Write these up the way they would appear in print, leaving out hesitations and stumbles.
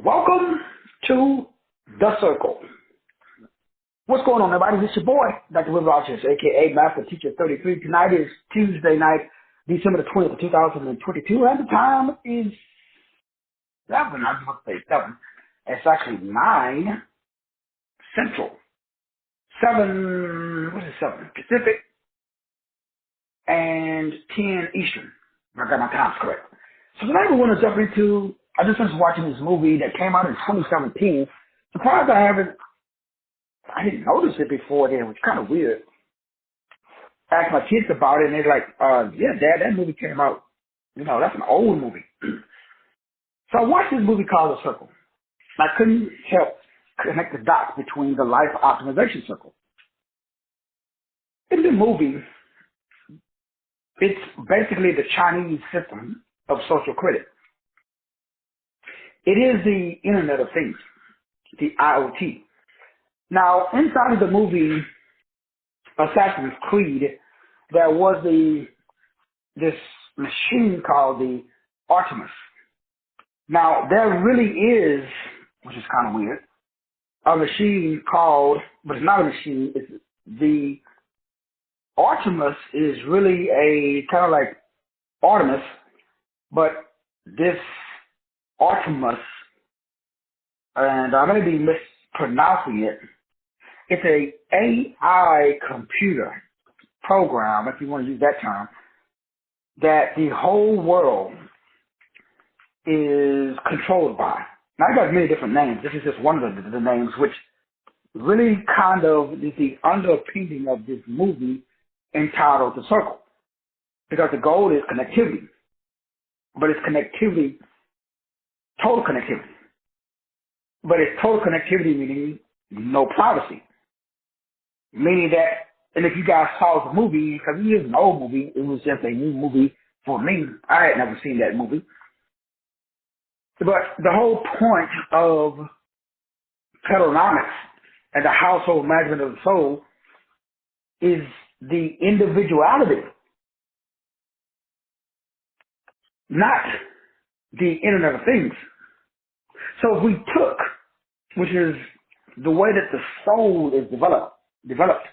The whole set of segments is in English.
Welcome to The Circle. What's going on, everybody? This is your boy, Dr. Will Rogers, a.k.a. Master Teacher 33. Tonight is Tuesday night, December the 20th, 2022, and the time is 7. I was going to say 7. It's actually 9 Central. 7, what is it, 7 Pacific, and 10 Eastern. If I got my times correct. So tonight we want to jump into, I just finished watching this movie that came out in 2017. Surprised I didn't notice it before then, which is kind of weird. Asked my kids about it, and they're like, yeah, Dad, that movie came out, that's an old movie. So I watched this movie called The Circle. I couldn't help connect the dots between the life optimization circle. In the movie, it's basically the Chinese system of social credit. It is the Internet of Things, the IoT. Now, inside of the movie Assassin's Creed, there was this machine called the Artemis. Now, there really is, which is kind of weird, a machine called, but it's not a machine, it's the Artemis is really a kind of like Artemis, but this Artemis, and I may be mispronouncing it, it's a AI computer program, if you want to use that term, that the whole world is controlled by. Now, it got many different names. This is just one of the names, which really kind of is the underpinning of this movie entitled The Circle. Because the goal is connectivity. But it's connectivity, total connectivity. But it's total connectivity meaning no privacy. Meaning that, and if you guys saw the movie, because it is an old movie, it was just a new movie for me. I had never seen that movie. But the whole point of Pedonomics and the household management of the soul is the individuality, not the Internet of Things. So if we took, which is the way that the soul is developed,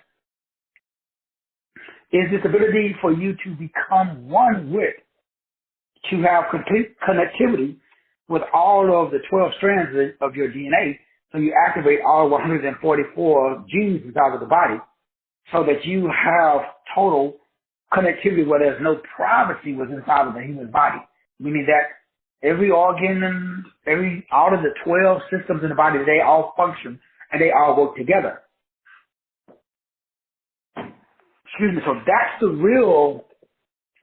is this ability for you to become one with, to have complete connectivity with all of the 12 strands of your DNA, so you activate all 144 genes inside of the body, so that you have total connectivity where there's no privacy within inside of the human body, meaning that every organ and all of the 12 systems in the body, they all function and they all work together. Excuse me. So that's the real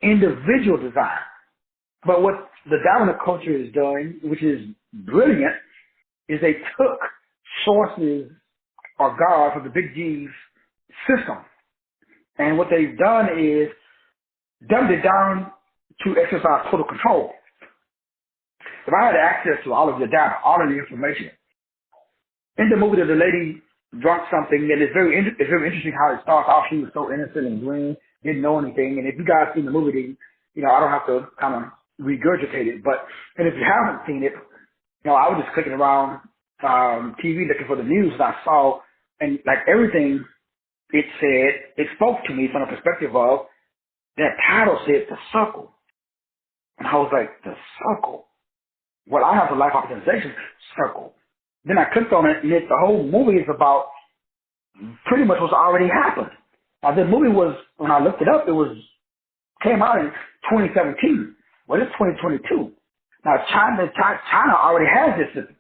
individual design. But what the dominant culture is doing, which is brilliant, is they took sources or God from the Big G's system. And what they've done is dumbed it down to exercise total control. If I had access to all of your data, all of the information, in the movie, the lady drunk something, and it's very interesting how it starts off. She was so innocent and green, didn't know anything. And if you guys seen the movie, then, I don't have to kind of regurgitate it. And if you haven't seen it, I was just clicking around TV looking for the news, and I saw, and like everything it said, it spoke to me from the perspective of that title said The Circle. And I was like, The Circle? Well, I have the life optimization circle. Then I clicked on it, and the whole movie is about pretty much what's already happened. Now, the movie was, when I looked it up, came out in 2017. Well, it's 2022. Now, China already has this system.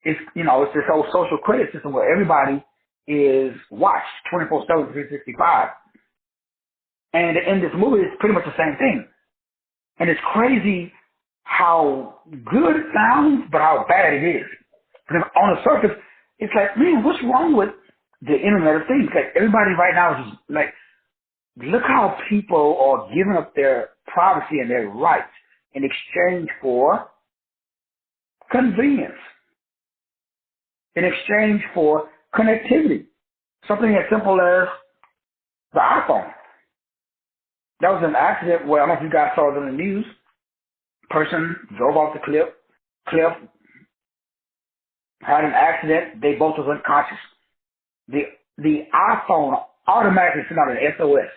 It's this whole social credit system where everybody is watched 24/7, 365. And in this movie, it's pretty much the same thing. And it's crazy how good it sounds, but how bad it is. Because on the surface, it's like, man, what's wrong with the Internet of Things? Like, everybody right now is just like, look how people are giving up their privacy and their rights in exchange for convenience, in exchange for connectivity. Something as simple as the iPhone. That was an accident where, I don't know if you guys saw it in the news, person drove off the cliff, had an accident. They both was unconscious. The iPhone automatically sent out an SOS,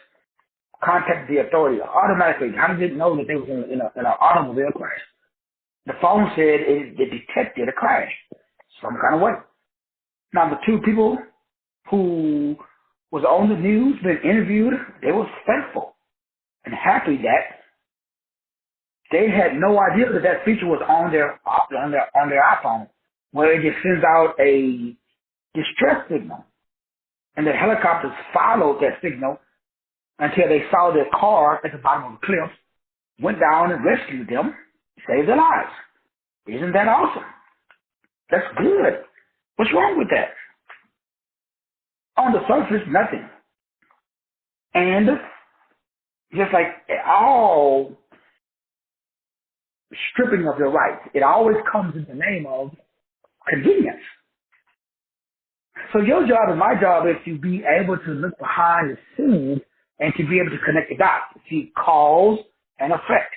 contacted the authority automatically. How did it know that they was in an automobile crash? The phone said it detected a crash some kind of way. Now, the two people who was on the news, been interviewed, they were thankful and happy that they had no idea that that feature was on their iPhone, where it just sends out a distress signal. And the helicopters followed that signal until they saw their car at the bottom of the cliff, went down and rescued them, saved their lives. Isn't that awesome? That's good. What's wrong with that? On the surface, nothing. And just like all stripping of your rights, it always comes in the name of convenience. So your job and my job is to be able to look behind the scenes and to be able to connect the dots, to see cause and effect.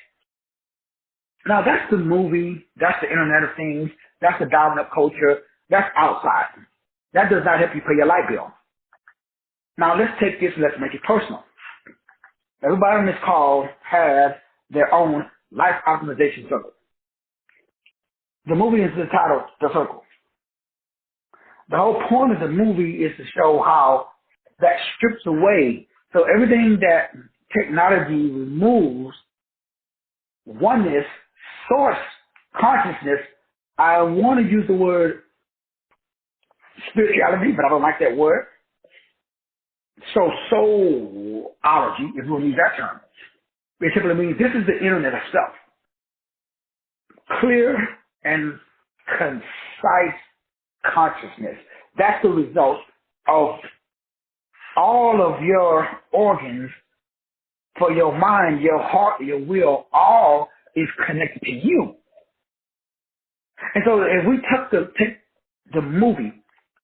Now that's the movie, that's the Internet of Things, that's the dominant culture, that's outside. That does not help you pay your light bill. Now let's take this and let's make it personal. Everybody on this call has their own life optimization circle. The movie is entitled The Circle. The whole point of the movie is to show how that strips away. So everything that technology removes, oneness, source, consciousness, I want to use the word spirituality, but I don't like that word. So soulology, if you want to use that term. It simply means this is the internet of self. Clear and concise consciousness. That's the result of all of your organs for your mind, your heart, your will, all is connected to you. And so if we take the movie,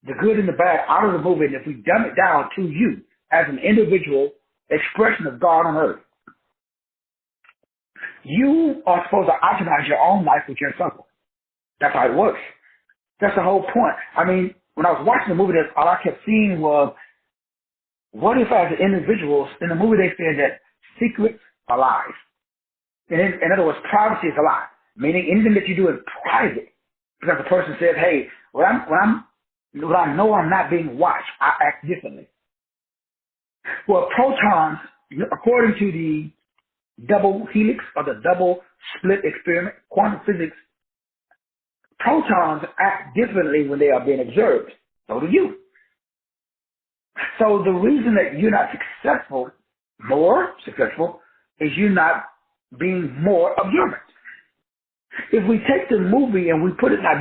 the good and the bad out of the movie, and if we dumb it down to you as an individual expression of God on earth, you are supposed to optimize your own life with your circle. That's how it works. That's the whole point. I mean, when I was watching the movie, all I kept seeing was, what if as individuals, in the movie they said that secrets are lies. In other words, privacy is a lie. Meaning anything that you do in private, because the person says, hey, when I know I'm not being watched, I act differently. Well, protons, according to the double helix or the double split experiment, quantum physics, protons act differently when they are being observed. So do you. So the reason that you're not more successful, is you not being more observant. If we take the movie and we put it, now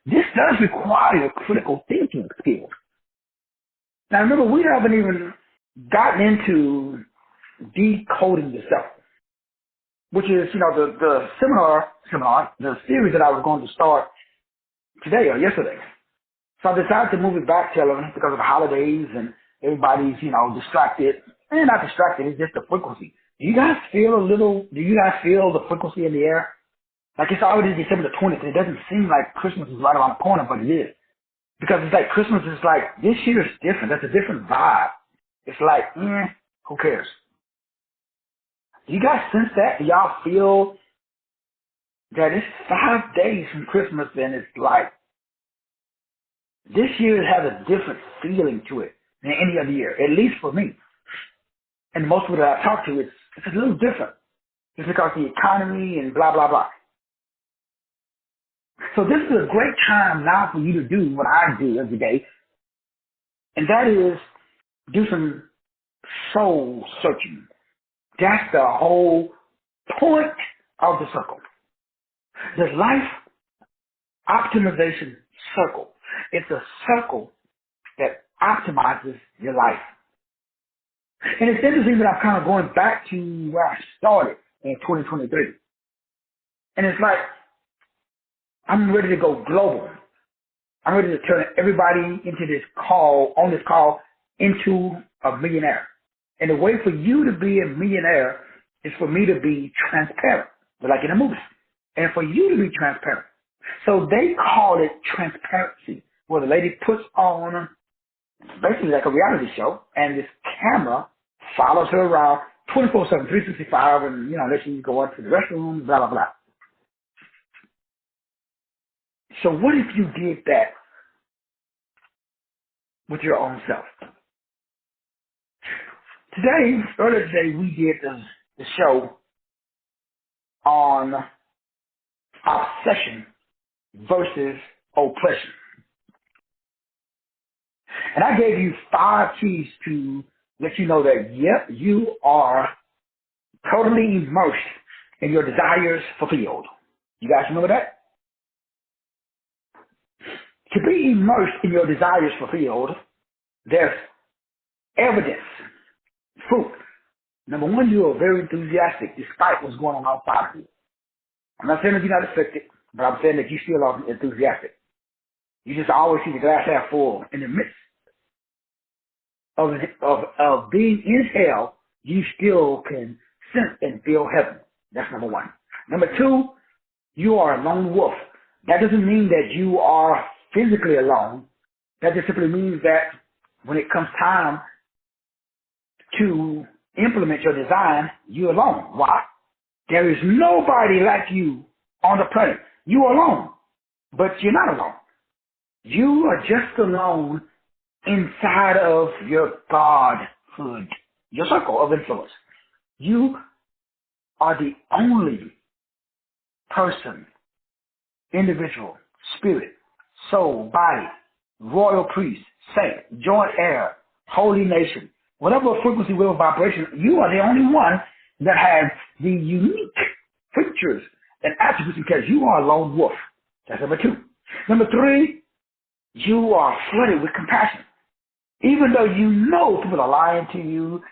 this does require critical thinking skills. Now remember, we haven't even gotten into decoding the self, which is, the seminar, the series that I was going to start today or yesterday. So I decided to move it back till because of the holidays and everybody's, distracted. And not distracted, it's just the frequency. Do you guys feel the frequency in the air? Like it's already December the 20th, and it doesn't seem like Christmas is right around the corner, but it is. Because it's like Christmas is like, this year is different. That's a different vibe. It's like, who cares? Do you guys sense that? Do y'all feel that it's 5 days from Christmas and it's like, this year has a different feeling to it than any other year, at least for me. And most people that I talk to, it's a little different. It's because of the economy and blah, blah, blah. So this is a great time now for you to do what I do every day, and that is do some soul searching. That's the whole point of the circle. The life optimization circle. It's a circle that optimizes your life. And it's interesting that I'm kind of going back to where I started in 2023. And it's like, I'm ready to go global. I'm ready to turn everybody into on this call, into a millionaire. And the way for you to be a millionaire is for me to be transparent, like in a movie. And for you to be transparent. So they call it transparency, where the lady puts on basically like a reality show, and this camera follows her around 24/7, 365, and lets you go out to the restroom, blah blah blah. So what if you did that with your own self? Earlier today, we did the show on obsession versus oppression. And I gave you 5 keys to let you know that, yep, you are totally immersed in your desires fulfilled. You guys remember that? To be immersed in your desires fulfilled, there's evidence, proof. Number one, you are very enthusiastic despite what's going on outside of you. I'm not saying that you're not affected, but I'm saying that you still are enthusiastic. You just always see the glass half full. In the midst of being in hell, you still can sense and feel heaven. That's number one. Number two, you are a lone wolf. That doesn't mean that you are physically alone. That just simply means that when it comes time to implement your design, you're alone. Why? There is nobody like you on the planet. You are alone, but you're not alone. You are just alone inside of your godhood, your circle of influence. You are the only person, individual, spirit, soul, body, royal priest, saint, joint heir, holy nation, whatever frequency, whatever vibration, you are the only one that has the unique features and attributes because you are a lone wolf. That's number two. Number three, you are flooded with compassion. Even though you know people are lying to you,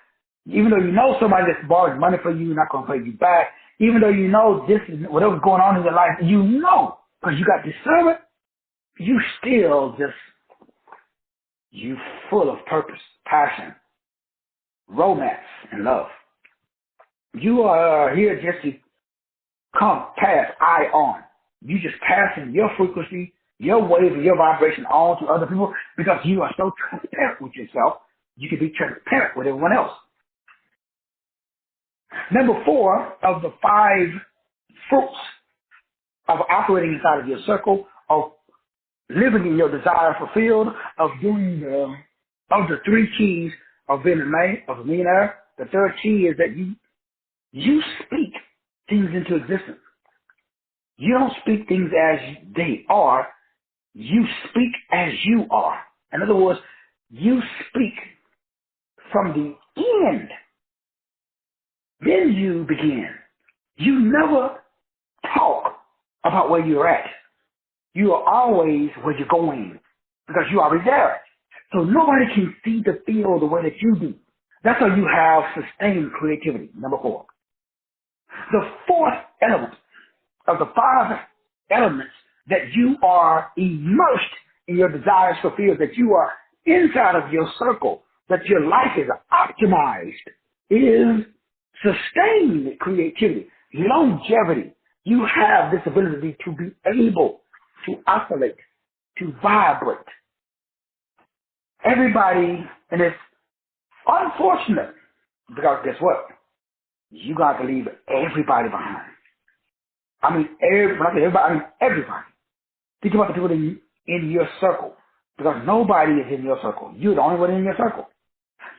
even though you know somebody that's borrowing money for you, not going to pay you back, even though you know this is whatever's going on in your life, you know, because you got discernment, you still you full of purpose, passion, romance, and love. You are here just to come pass eye on. You just passing your frequency, your wave, and your vibration on to other people because you are so transparent with yourself. You can be transparent with everyone else. Number 4 of the 5 fruits of operating inside of your circle, of living in your desire fulfilled, of doing of the 3 keys of being a millionaire. The third key is that you speak things into existence. You don't speak things as they are. You speak as you are. In other words, you speak from the end. Then you begin. You never talk about where you're at. You are always where you're going because you're already there. So nobody can see the field the way that you do. That's how you have sustained creativity. Number 4. The 4th element of the 5 elements that you are immersed in your desires fulfilled, that you are inside of your circle, that your life is optimized, is sustained creativity, longevity. You have this ability to be able to oscillate, to vibrate. Everybody, and it's unfortunate, because guess what? You got to leave everybody behind. I mean, when I say everybody, I mean everybody. Think about the people in your circle, because nobody is in your circle. You're the only one in your circle.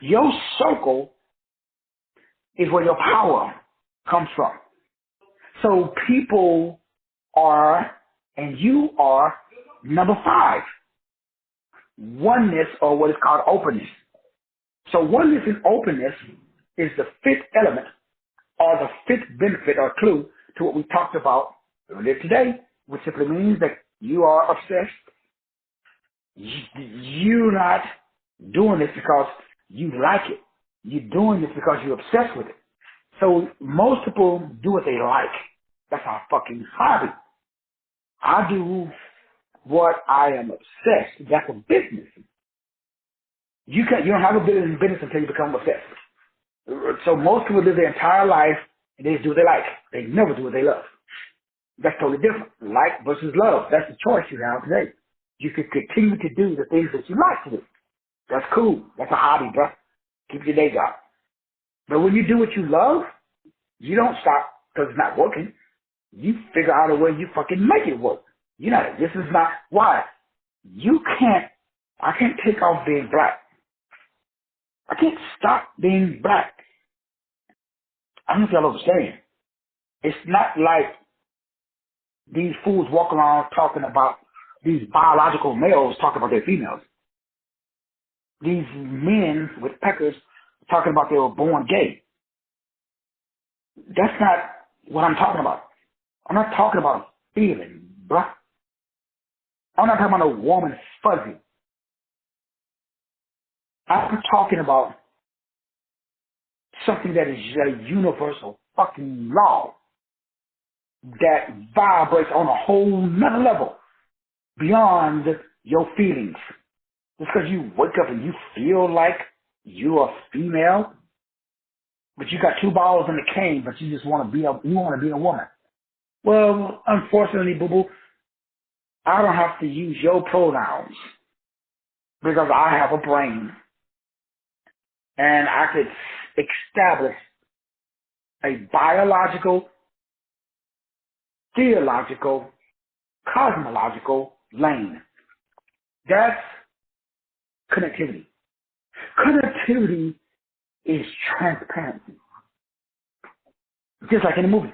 Your circle is where your power comes from. So people are, and you are, number 5, oneness, or what is called openness. So oneness and openness is the 5th element, or the 5th benefit or clue to what we talked about earlier today, which simply means that you are obsessed. You're not doing this because you like it. You're doing this because you're obsessed with it. So most people do what they like. That's our fucking hobby. I do what I am obsessed. That's a business. You don't have a business until you become obsessed. So most people live their entire life and they just do what they like. They never do what they love. That's totally different. Like versus love. That's the choice you have today. You can continue to do the things that you like to do. That's cool. That's a hobby, bro. Keep your day job. But when you do what you love, you don't stop because it's not working. You figure out a way you fucking make it work. You know, this is not, why? I can't take off being black. I can't stop being black. I don't know if y'all understand. It's not like these fools walk around talking about, these biological males talking about their females. These men with peckers talking about they were born gay. That's not what I'm talking about. I'm not talking about feeling, bruh. I'm not talking about a woman fuzzy. I'm talking about something that is a universal fucking law that vibrates on a whole nother level beyond your feelings. Just because you wake up and you feel like you're a female, but you got two balls in the cane, but you just want to be a woman. Well, unfortunately, boo boo, I don't have to use your pronouns because I have a brain and I could establish a biological, theological, cosmological lane. That's connectivity. Connectivity is transparency. Just like in a movie.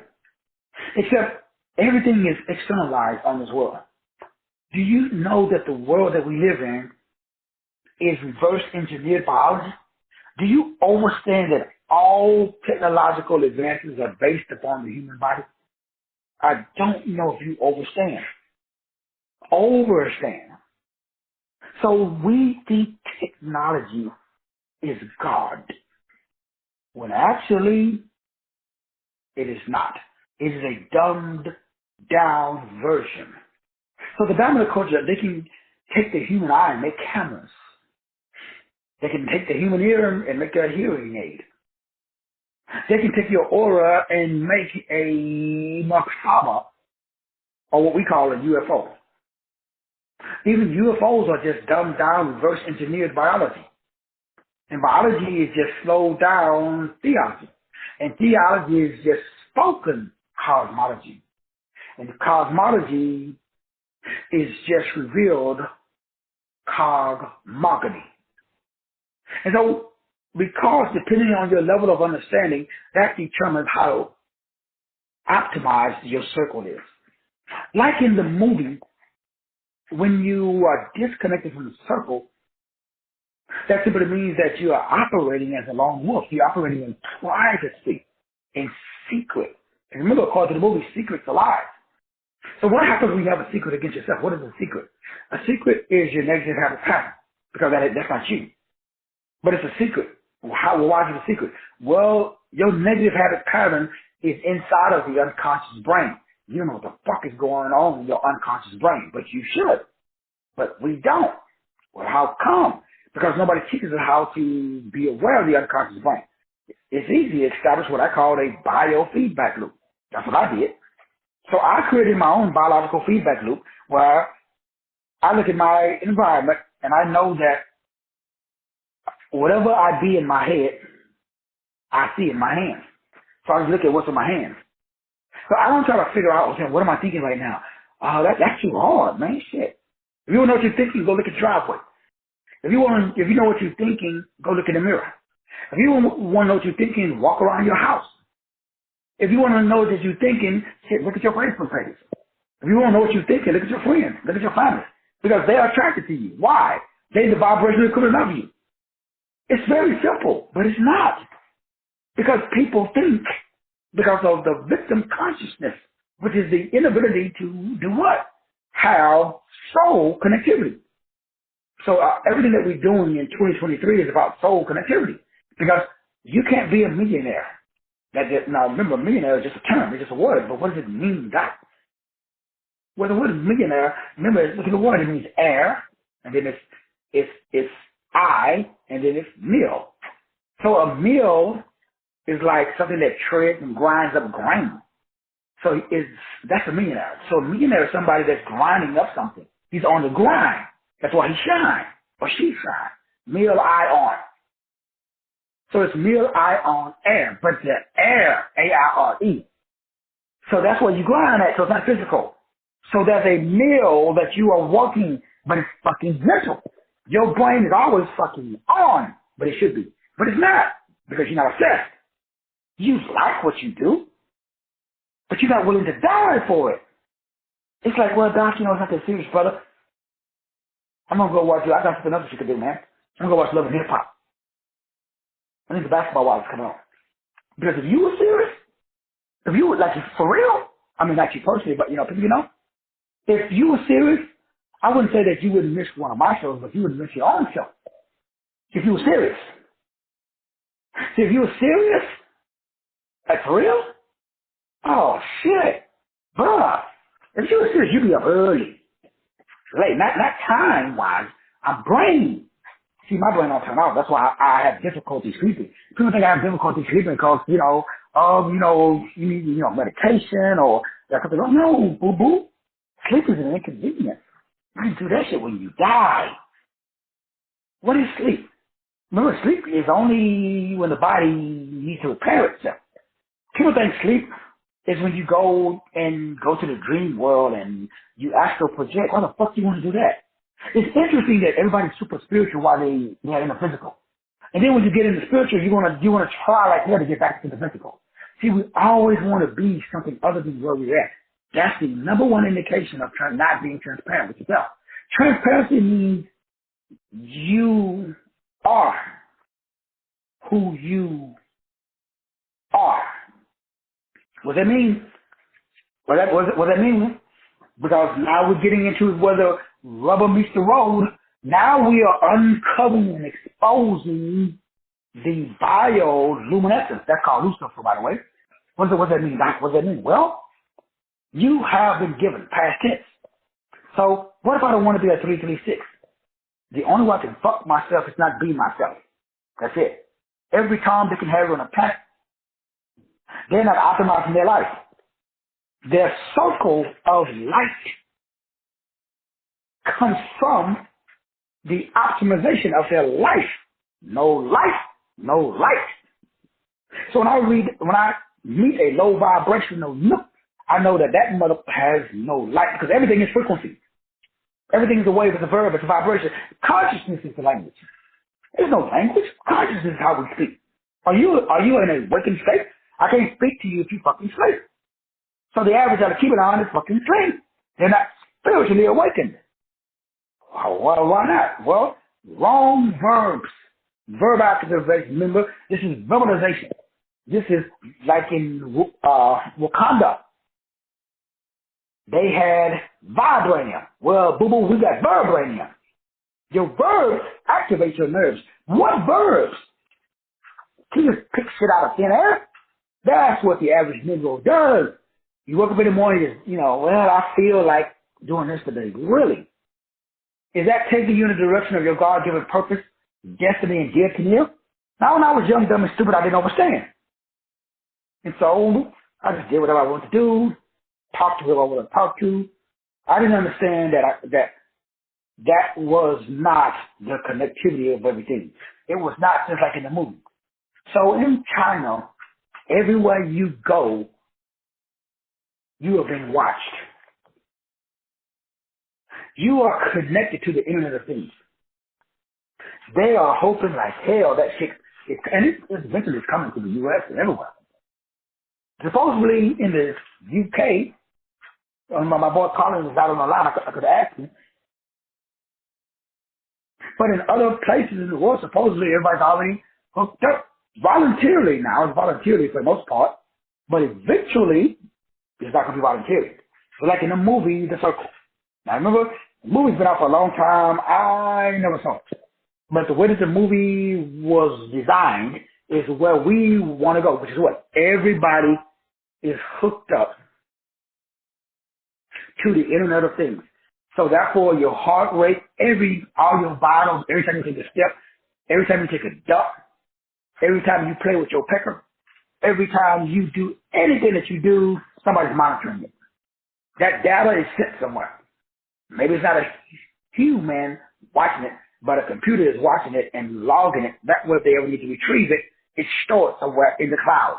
Except everything is externalized on this world. Do you know that the world that we live in is reverse engineered biology? Do you understand that all technological advances are based upon the human body? I don't know if you understand. Overstand. So we think technology is God, when actually it is not. It is a dumbed down version. So the dominant culture, they can take the human eye and make cameras. They can take the human ear and make a hearing aid. They can take your aura and make a macabre, or what we call a UFO. Even UFOs are just dumbed down, reverse engineered biology. And biology is just slowed down theology. And theology is just spoken cosmology. And cosmology is just revealed cogmogony. And so, because depending on your level of understanding, that determines how optimized your circle is. Like in the movie, when you are disconnected from the circle, that simply means that you are operating as a lone wolf. You're operating in privacy, in secret. And remember, according to the movie, secret's alive. So what happens when you have a secret against yourself? What is a secret? A secret is your negative habit pattern, because that's not you. But it's a secret. Why is it a secret? Well, your negative habit pattern is inside of the unconscious brain. You don't know what the fuck is going on in your unconscious brain, but you should. But we don't. Well, how come? Because nobody teaches us how to be aware of the unconscious brain. It's easy to establish what I call a biofeedback loop. That's what I did. So I created my own biological feedback loop where I look at my environment and I know that whatever I be in my head, I see in my hands. So I just look at what's in my hands. So I don't try to figure out, okay, what am I thinking right now? That's too hard, man. Shit. If you want to know what you're thinking, go look at the driveway. If you know what you're thinking, go look in the mirror. If you want to know what you're thinking, walk around your house. If you want to know what you're thinking, shit, look at your Facebook page. If you want to know what you're thinking, look at your friends, look at your family. Because they are attracted to you. Why? They're the vibrational equivalent of you. It's very simple, but it's not. Because people think because of the victim consciousness, which is the inability to do what? Have soul connectivity. So everything that we're doing in 2023 is about soul connectivity. Because you can't be a millionaire. Now remember, millionaire is just a term, it's just a word, but what does it mean, that? Well, the word millionaire, remember, look at the word, it means air, and then it's I, and then it's meal. So a meal is like something that treads and grinds up grain. So that's a millionaire. So a millionaire is somebody that's grinding up something. He's on the grind. That's why he shine or she shine. Meal I on. So it's meal I on air, but the air, A-I-R-E. So that's where you grind at. So it's not physical. So there's a meal that you are working, but it's fucking mental. Your brain is always fucking on, but it should be. But it's not, because you're not obsessed. You like what you do, but you're not willing to die for it. It's like, well, Doc, it's not that serious, brother. I'm going to go watch, I got something else you can do, man. I'm going to go watch Love and Hip Hop. I think the basketball wives come on. Because if you were serious, if you were, like, for real, I mean, not you personally, but, people if you were serious, I wouldn't say that you wouldn't miss one of my shows, but you wouldn't miss your own show. If you were serious. See, if you were serious, like for real, oh, shit, bruh. If you were serious, you'd be up early. Late, not time-wise, I'm brain. See, my brain don't turn off. That's why I have difficulty sleeping. People think I have difficulty sleeping because, you need, medication or something. No, boo-boo. Sleep is an inconvenience. You can do that shit when you die. What is sleep? Remember, sleep is only when the body needs to repair itself. People think sleep is when you go to the dream world and you astral project. Why the fuck do you want to do that? It's interesting that everybody's super spiritual while they're in the physical. And then when you get into spiritual, you want to try like hell to get back to the physical. See, we always want to be something other than where we're at. That's the number one indication of not being transparent with yourself. Transparency means you are who you are. What that means? What that mean? Because now we're getting into whether rubber meets the road. Now we are uncovering and exposing the bioluminescence. That's called Lucifer, by the way. What does that mean, Doc? What does that mean? Well, you have been given past tense. So what if I don't want to be a 336? The only way I can fuck myself is not be myself. That's it. Every Tom, Dick, and Harry on the planet, they're not optimizing their life. Their circle of light comes from the optimization of their life. No life, no light. So when I meet a low vibrational nook, I know that mother has no light because everything is frequency. Everything is a wave, it's a verb, it's a vibration. Consciousness is the language. There's no language. Consciousness is how we speak. Are you in a waking state? I can't speak to you if you fucking sleep. So the average out of keep it on is fucking sleep. They're not spiritually awakened. Well, why not? Well, wrong verbs. Verb activation. Remember, this is verbalization. This is like in Wakanda. They had vibranium. Well, boo-boo, we got verbranium. Your verbs activate your nerves. What verbs? Can you just pick shit out of thin air? That's what the average Negro does. You wake up in the morning, well, I feel like doing this today. Really? Is that taking you in the direction of your God-given purpose, destiny, and gift to you? Now, when I was young, dumb, and stupid, I didn't understand. And so I just did whatever I wanted to do, talk to whoever I wanted to talk to. I didn't understand that was not the connectivity of everything. It was not just like in the movie. So in China, everywhere you go, you are being watched. You are connected to the Internet of Things. They are hoping like hell that shit, and it's eventually coming to the U.S. and everywhere. Supposedly in the UK, my boy Colin was out on the line, I could ask him. But in other places in the world, supposedly everybody's already hooked up voluntarily now. It's voluntarily for the most part, but eventually it's not going to be voluntarily. So like in the movie, The Circle. Now remember, the movie's been out for a long time. I never saw it. But the way that the movie was designed is where we want to go, which is what? Everybody is hooked up to the Internet of Things. So therefore, your heart rate, all your vitals, every time you take a step, every time you take a duck, every time you play with your pecker, every time you do anything that you do, Somebody's monitoring it. That data is sent somewhere. Maybe it's not a human watching it, but a computer is watching it and logging it. That way, if they ever need to retrieve it, it's stored somewhere in the cloud.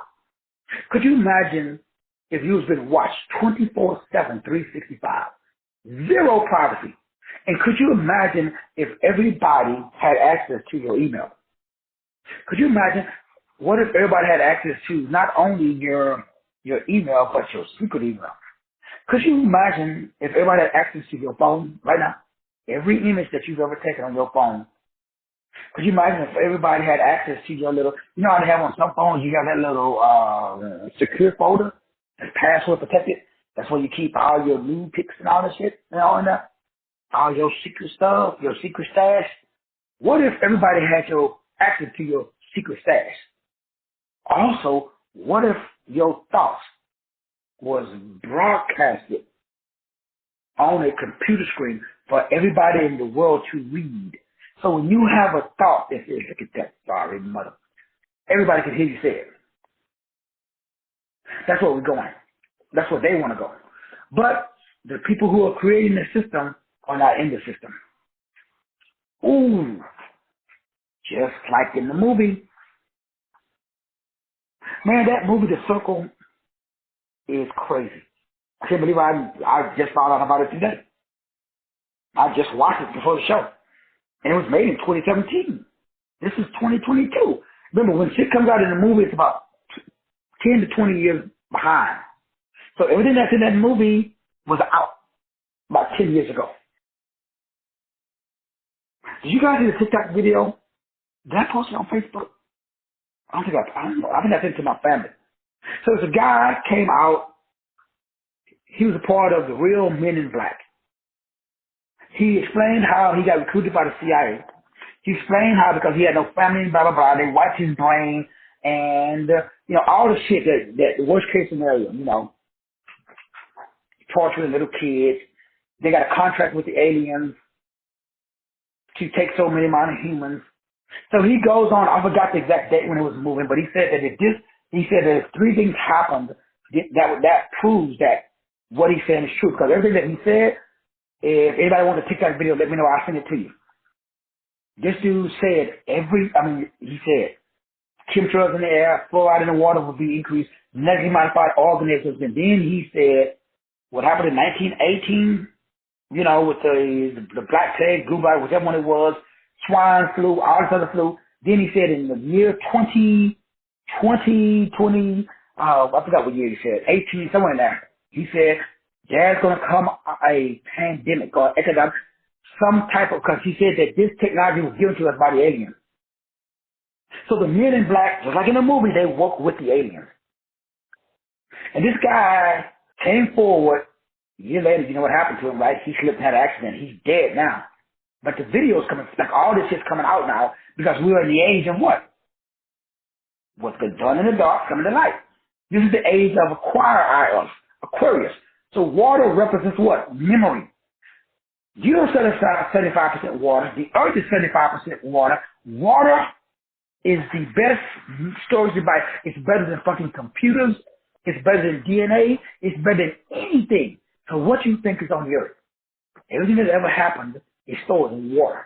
Could you imagine if you've been watched 24/7, 365, zero privacy? And could you imagine if everybody had access to your email? Could you imagine what if everybody had access to not only your email, but your secret email? Could you imagine if everybody had access to your phone right now? Every image that you've ever taken on your phone. Could you imagine if everybody had access to your little, you know how they have on some phones, you got that little secure folder that's password protected? That's where you keep all your new pics and all that shit, you know, in there. All your secret stuff, your secret stash. What if everybody had your access to your secret stash? Also, what if your thoughts was broadcasted on a computer screen for everybody in the world to read? So when you have a thought that says, look at that sorry mother, everybody can hear you say it. That's where we're going. That's where they want to go. But the people who are creating the system are not in the system. Ooh, just like in the movie. Man, that movie, The Circle, is crazy. I can't believe I just found out about it today. I just watched it before the show. And it was made in 2017. This is 2022. Remember, when shit comes out in the movie, it's about 10 to 20 years behind. So everything that's in that movie was out about 10 years ago. Did you guys see the TikTok video? Did I post it on Facebook? I don't know. I think I sent it to my family. So this guy came out. He was a part of the real Men in Black. He explained how he got recruited by the CIA. He explained how because he had no family, blah, blah, blah, they wiped his brain and, all the shit that the worst case scenario, torturing little kids. They got a contract with the aliens to take so many amount of humans. So he goes on, I forgot the exact date when it was moving, but he said that if three things happened, that proves that what he said is true. Because everything that he said, if anybody wants to pick that video, let me know, I'll send it to you. This dude said he said chemtrails in the air, fluoride in the water will be increased, genetically modified organisms, and then he said what happened in 1918, with the black plague, blue black, whichever one it was, swine flu, all this other flu. Then he said in the year 2020, I forgot what year he said, 18, somewhere in there. He said there's going to come a pandemic or economic, some type of, because he said that this technology was given to us by the aliens. So the Men in Black, just like in the movie, they work with the aliens. And this guy came forward a year later. You know what happened to him, right? He slipped and had an accident. He's dead now. But the video's coming, like all this shit's coming out now because we're in the age of what? What's been done in the dark, coming to light. This is the age of Aquarius. So water represents what? Memory. You're 75% water. The earth is 75% water. Water is the best storage device. It's better than fucking computers. It's better than DNA. It's better than anything. So what you think is on the earth? Everything that ever happened is stored in water.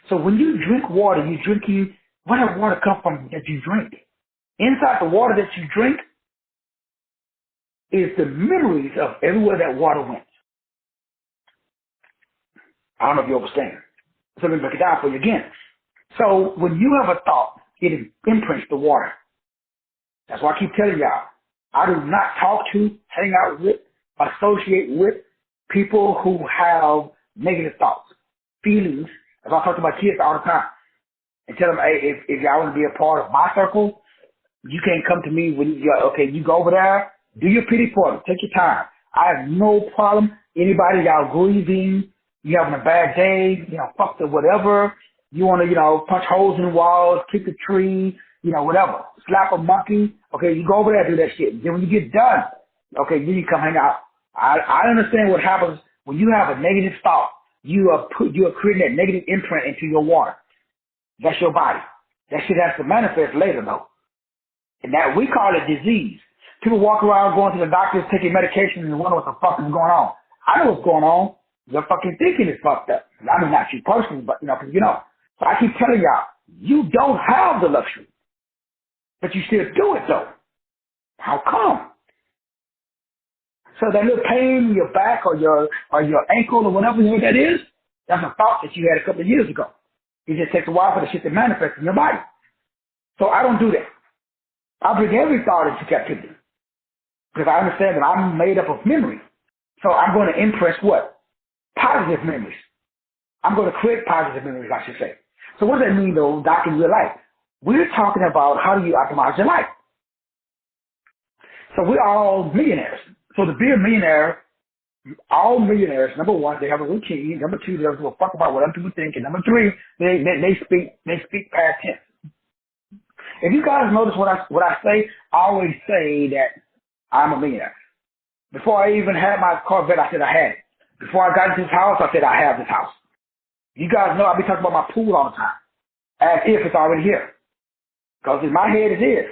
So when you drink water, where does water come from that you drink? Inside the water that you drink is the memories of everywhere that water went. I don't know if you understand. So let me break it down for you again. So when you have a thought, it imprints the water. That's why I keep telling y'all, I do not talk to, hang out with, associate with people who have negative thoughts, feelings. As I talk to my kids all the time and tell them, hey, if y'all want to be a part of my circle, you can't come to me when you go over there, do your pity party, take your time. I have no problem. Anybody y'all grieving, you having a bad day, fuck the whatever. You want to, punch holes in the walls, kick a tree, whatever. Slap a monkey. Okay, you go over there and do that shit. Then when you get done, okay, then you come hang out. I understand what happens when you have a negative thought. You are creating that negative imprint into your water. That's your body. That shit has to manifest later though. And that we call it disease. People walk around going to the doctors, taking medication, and wonder what the fuck is going on. I know what's going on. Your fucking thinking is fucked up. I mean, not you personally, but, 'cause you know. So I keep telling y'all, you don't have the luxury. But you still do it, though. How come? So that little pain in your back or your ankle or whatever that is, that's a thought that you had a couple of years ago. It just takes a while for the shit to manifest in your body. So I don't do that. I bring every thought into captivity. Because I understand that I'm made up of memory. So I'm going to impress what? Positive memories. I'm going to create positive memories, I should say. So what does that mean, though, Doc, in real life? We're talking about how do you optimize your life. So we're all millionaires. So to be a millionaire, all millionaires, number one, they have a routine. Number two, they don't give a fuck about what other people think. And number three, they speak past tense. If you guys notice what I say, I always say that I'm a millionaire. Before I even had my Corvette, I said I had it. Before I got into this house, I said I have this house. You guys know I be talking about my pool all the time, as if it's already here. Because in my head it is.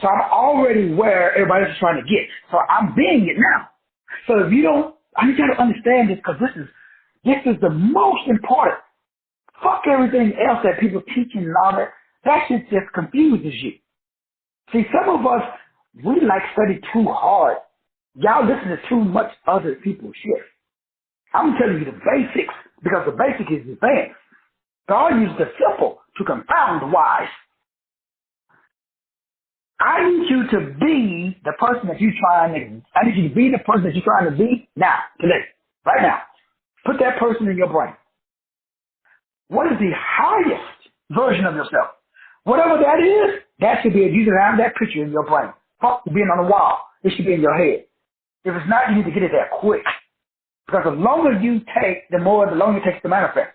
So I'm already where everybody else is trying to get. So I'm being it now. So if you don't, I need you to understand this, because this is the most important. Fuck everything else that people teaching and all that. That shit just confuses you. See, some of us, we study too hard. Y'all listen to too much other people's shit. I'm telling you the basics, because the basic is advanced. God uses the simple to confound the wise. I need you to be the person that you're trying to, I need you to be the person that you're trying to be now, today, right now. Put that person in your brain. What is the highest version of yourself? Whatever that is, that should be, you should have that picture in your brain. Fuck being on the wall. It should be in your head. If it's not, you need to get it there quick. Because the longer you take, the longer it takes to manifest.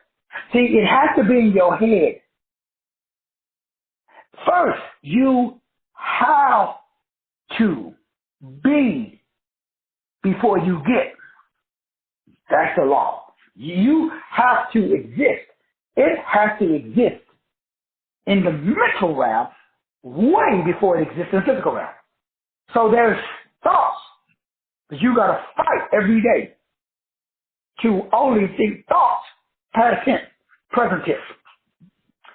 See, it has to be in your head. First, you have to be before you get. That's the law. You have to exist. It has to exist in the mental realm way before it exists in the physical realm. So there's thoughts that you got to fight every day to only think thoughts, past tense, present tense.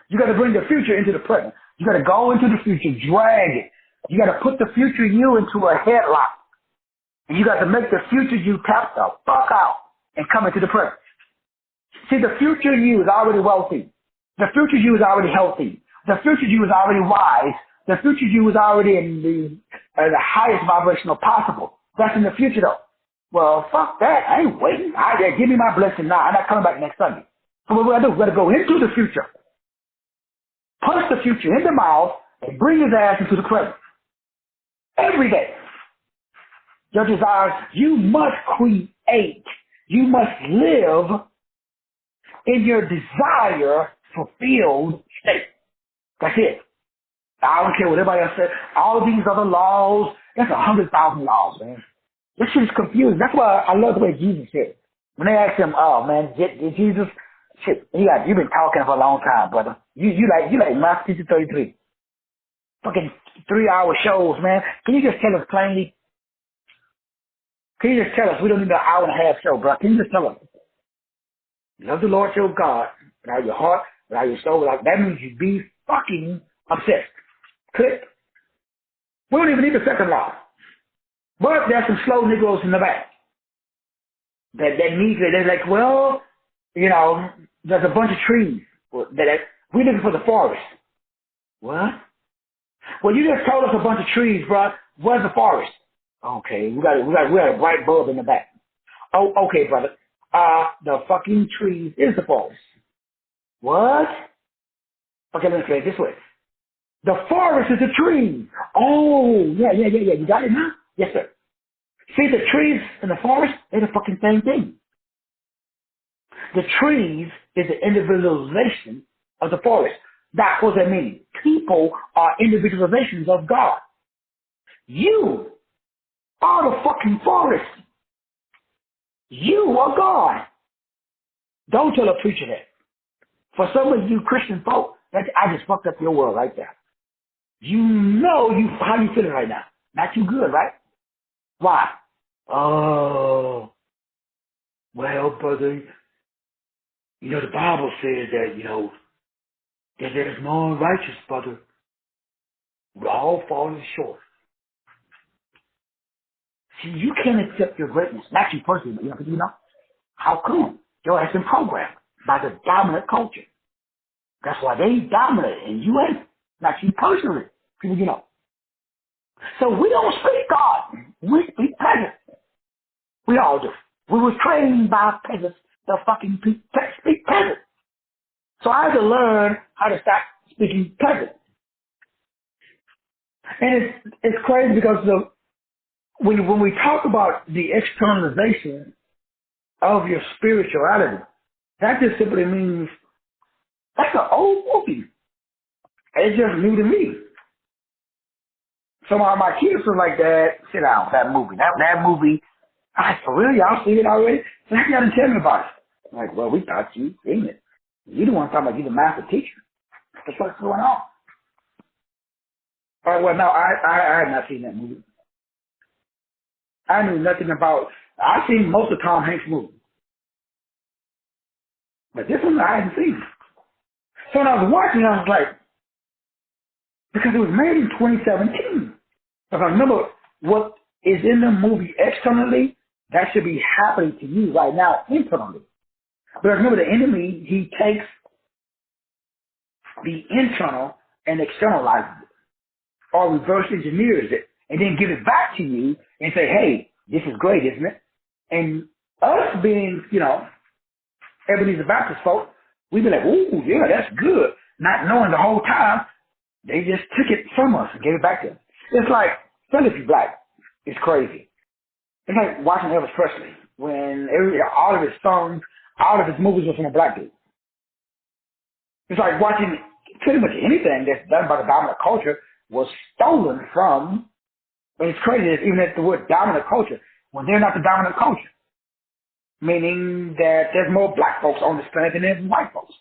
You got to bring the future into the present. You got to go into the future, drag it. You got to put the future you into a headlock. And you got to make the future you tap the fuck out and come into the present. See, the future you is already wealthy. The future you is already healthy. The future you is already wise. The future you is already in the highest vibrational possible. That's in the future, though. Well, fuck that. I ain't waiting. Give me my blessing now. I'm not coming back next Sunday. So what we got to do? We got to go into the future. Punch the future in the mouth and bring his ass into the present. Every day. Your desires, you must create. You must live in your desire fulfilled state. That's it. I don't care what everybody else says. All of these other laws, that's 100,000 laws, man. This shit is confusing. That's why I love the way Jesus said. When they asked him, oh man, did Jesus, shit, you've been talking for a long time, brother. You like Matthew 33. Fucking 3-hour shows, man. Can you just tell us plainly? Can you just tell us? We don't need an hour and a half show, bro. Can you just tell us? Love the Lord your God with all your heart, with all your soul. That means you be fucking obsessed. Click. We don't even need the second law. But there's some slow Negroes in the back. That need, they're like, well, there's a bunch of trees. We're looking for the forest. What? Well, you just told us a bunch of trees, bro. Where's the forest? Okay, we got a bright bulb in the back. Oh, okay, brother. The fucking trees is the forest. What? Okay, let's say it this way. The forest is the trees. Oh, yeah. You got it now? Yes, sir. See, the trees and the forest, they're the fucking same thing. The trees is the individualization of the forest. That's what that means. People are individualizations of God. You are the fucking forest. You are God. Don't tell a preacher that. For some of you Christian folk, I just fucked up your world right there. You know how you feeling right now. Not too good, right? Why? Oh, well, brother, the Bible says that, that there's no righteous, brother. We're all falling short. See, you can't accept your greatness. Not you personally, but how come? Your ass been programmed by the dominant culture. That's why they dominate, and you ain't. Not you personally, So we don't speak God. We speak peasant. We all do. We were trained by peasants to fucking speak peasant. So I had to learn how to stop speaking peasant. And it's crazy because when we talk about the externalization of your spirituality, that just simply means that's an old movie. It's just new to me. So my kids were like, Dad, sit down, that movie. That movie, for real, y'all seen it already? So how you gotta tell me about it? I'm like, well, we thought you seen it. You the one talking about you the master teacher. What the fuck's going on? All right, well, no, I had not seen that movie. I knew nothing about, I've seen most of Tom Hanks' movies. But this one I hadn't seen. So when I was watching, I was like, because it was made in 2017. If I remember what is in the movie externally, that should be happening to you right now internally. But remember, the enemy, he takes the internal and externalizes it, or reverse engineers it, and then give it back to you and say, hey, this is great, isn't it? And us being, Ebenezer Baptist folk, we'd be like, ooh, yeah, that's good. Not knowing the whole time, they just took it from us and gave it back to us. It's like, especially if you're black, it's crazy. It's like watching Elvis Presley when all of his songs, all of his movies were from a black dude. It's like watching pretty much anything that's done by the dominant culture was stolen from, but it's crazy that even at the word dominant culture, when they're not the dominant culture, meaning that there's more black folks on this planet than there's white folks.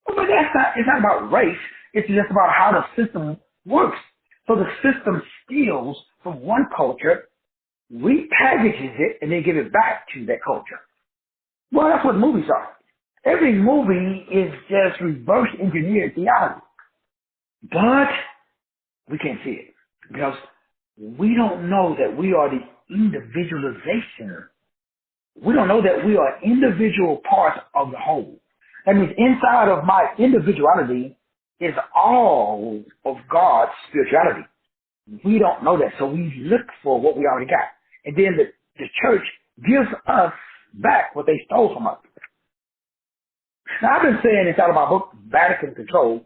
But it's not about race, it's just about how the system works. So the system steals from one culture, repackages it, and then give it back to that culture. Well, that's what movies are. Every movie is just reverse engineered theology. But we can't see it because we don't know that we are the individualization. We don't know that we are individual parts of the whole. That means inside of my individuality is all of God's spirituality. We don't know that, so we look for what we already got. And then the church gives us back what they stole from us. Now, I've been saying inside of my book, Vatican Control,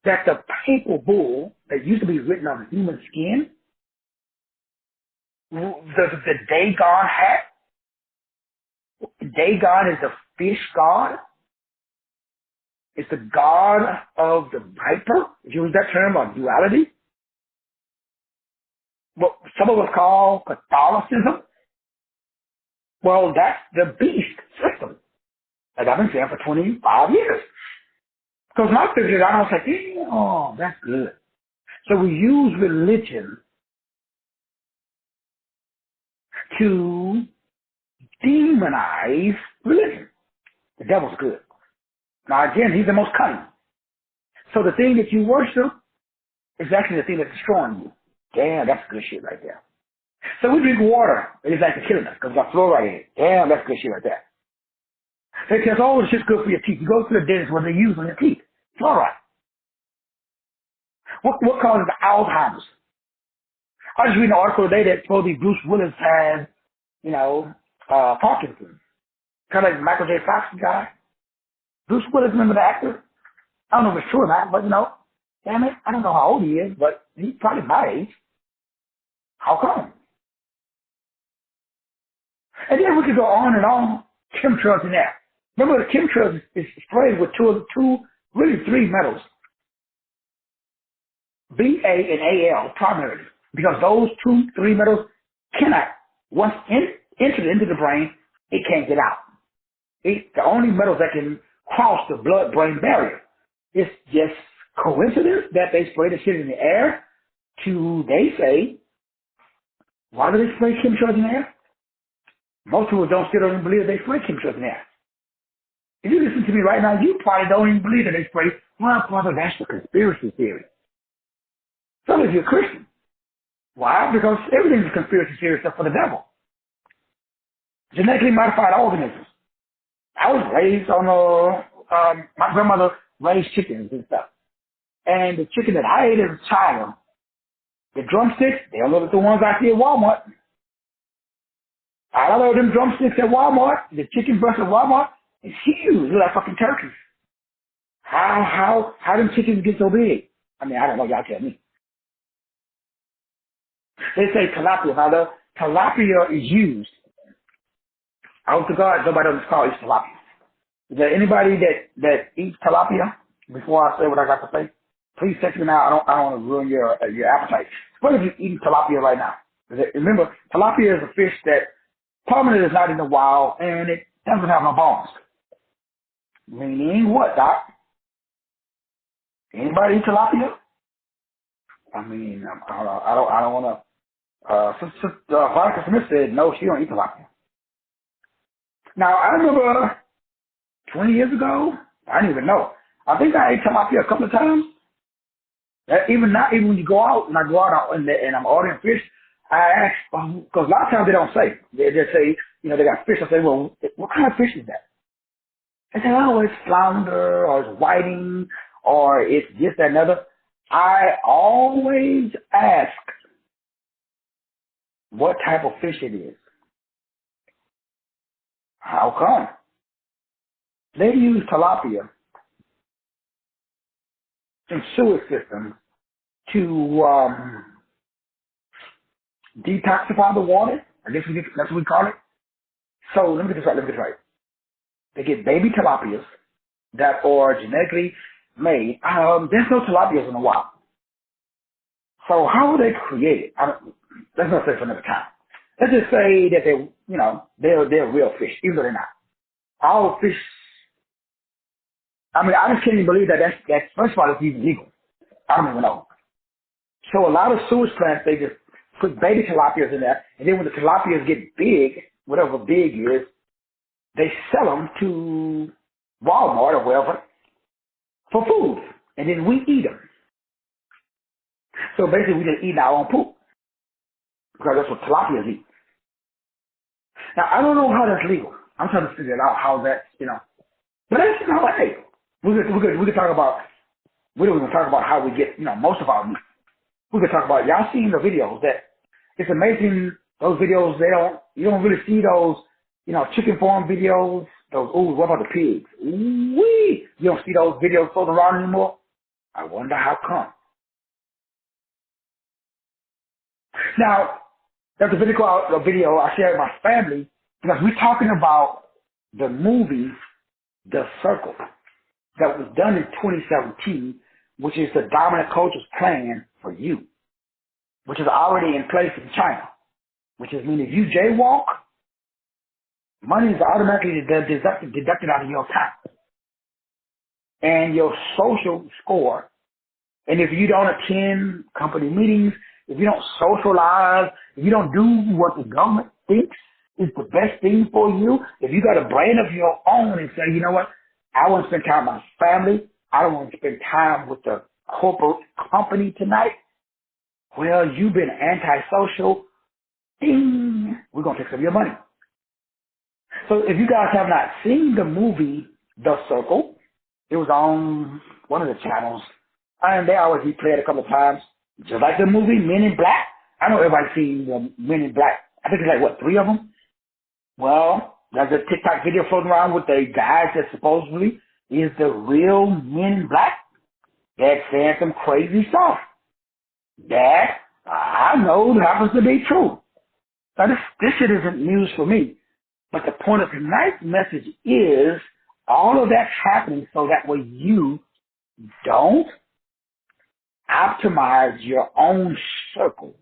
that the papal bull that used to be written on human skin, the Dagon hat, Dagon is the fish god. It's the god of the viper. If you use that term on duality. What some of us call Catholicism. Well, that's the beast system, as I've been saying for 25 years. Because my figures, I don't say, oh, that's good. So we use religion to demonize religion. The devil's good. Now again, he's the most cunning. So the thing that you worship is actually the thing that's destroying you. Damn, that's good shit right there. So we drink water, and it's actually killing us because it's got fluoride in it. Damn, that's good shit right there. They tell us, oh, this shit's good for your teeth. You go to the dentist, what they use on your teeth? Fluoride. What causes Alzheimer's? I was reading an article today that supposedly Bruce Willis had, Parkinson's. Kind of like Michael J. Fox guy. Bruce Willis, remember the actor? I don't know if it's true or not, but damn it, I don't know how old he is, but he's probably my age. How come? And then we could go on and on. Chemtrails in there. Remember, the chemtrails is sprayed with really three metals. Ba and Al primarily. Because those three metals cannot, once entered into the brain, it can't get out. It's the only metals that can cross the blood-brain barrier. It's just coincidence that they spray the shit in the air to, they say, why do they spray chemtrails in the air? Most people still don't even believe they spray chemtrails in the air. If you listen to me right now, you probably don't even believe that they spray. Well, brother, that's the conspiracy theory. So if you're a Christian, why? Because everything's a conspiracy theory except for the devil. Genetically modified organisms. I was raised on my grandmother raised chickens and stuff. And the chicken that I ate as a child, the drumsticks, they don't look like the ones I see at Walmart. I love them drumsticks at Walmart, the chicken breast at Walmart, it's huge. They're like fucking turkeys. How them chickens get so big? I mean, I don't know, y'all tell me. They say tilapia. Now, the tilapia is used. I hope to God nobody on this call eats tilapia. Is there anybody that eats tilapia? Before I say what I got to say, please text me now. I don't want to ruin your appetite. What if you're eating tilapia right now? Remember, tilapia is a fish that permanently is not in the wild and it doesn't have no bones. Meaning what, Doc? Anybody eat tilapia? I mean, I don't want to. Sister Veronica Smith said no, she don't eat tilapia. Now I remember 20 years ago, I didn't even know. I think I ate tilapia a couple of times. Even when you go out, and I go out and I'm ordering fish, I ask, because a lot of times they don't say. They just say, they got fish. I say, well, what kind of fish is that? They say, oh, it's flounder, or it's whiting, or it's this, that, and other. I always ask what type of fish it is. How come? They use tilapia in sewage systems to detoxify the water. I guess that's what we call it. So let me get this right. They get baby tilapias that are genetically made. There's no tilapias in the wild. So how are they created? Let's not say for another time. Let's just say that they're real fish, even though they're not. All fish. I mean, I just can't even believe that's first of all, it's even legal. I don't even know. So a lot of sewage plants, they just put baby tilapias in there, and then when the tilapias get big, whatever big is, they sell them to Walmart or wherever for food, and then we eat them. So basically, we just eat our own poop because that's what tilapias eat. Now, I don't know how that's legal. I'm trying to figure it out how that's, but that's how I think. We could talk about. We don't even talk about how we get, most of our meat. We could talk about, y'all seen the videos that it's amazing, those videos, you don't really see those, chicken farm videos, what about the pigs? Wee! You don't see those videos floating around anymore? I wonder how come. Now, there's a video I shared with my family because we're talking about the movie, The Circle, that was done in 2017, which is the dominant culture's plan for you, which is already in place in China, which is meaning if you jaywalk, money is automatically deducted out of your account and your social score. And if you don't attend company meetings, if you don't socialize, if you don't do what the government thinks is the best thing for you, if you got a brain of your own and say, you know what, I want to spend time with my family, I don't want to spend time with the corporate company tonight, well, you've been antisocial, ding, we're going to take some of your money. So if you guys have not seen the movie The Circle, it was on one of the channels, and they always replay it a couple of times, just like the movie Men in Black. I know everybody's seen the Men in Black. I think it's like, 3 of them? Well, there's a TikTok video floating around with the guys that supposedly is the real Men in Black that's saying some crazy stuff. That I know happens to be true. Now, this shit isn't news for me. But the point of tonight's message is all of that's happening so that way you don't optimize your own circle.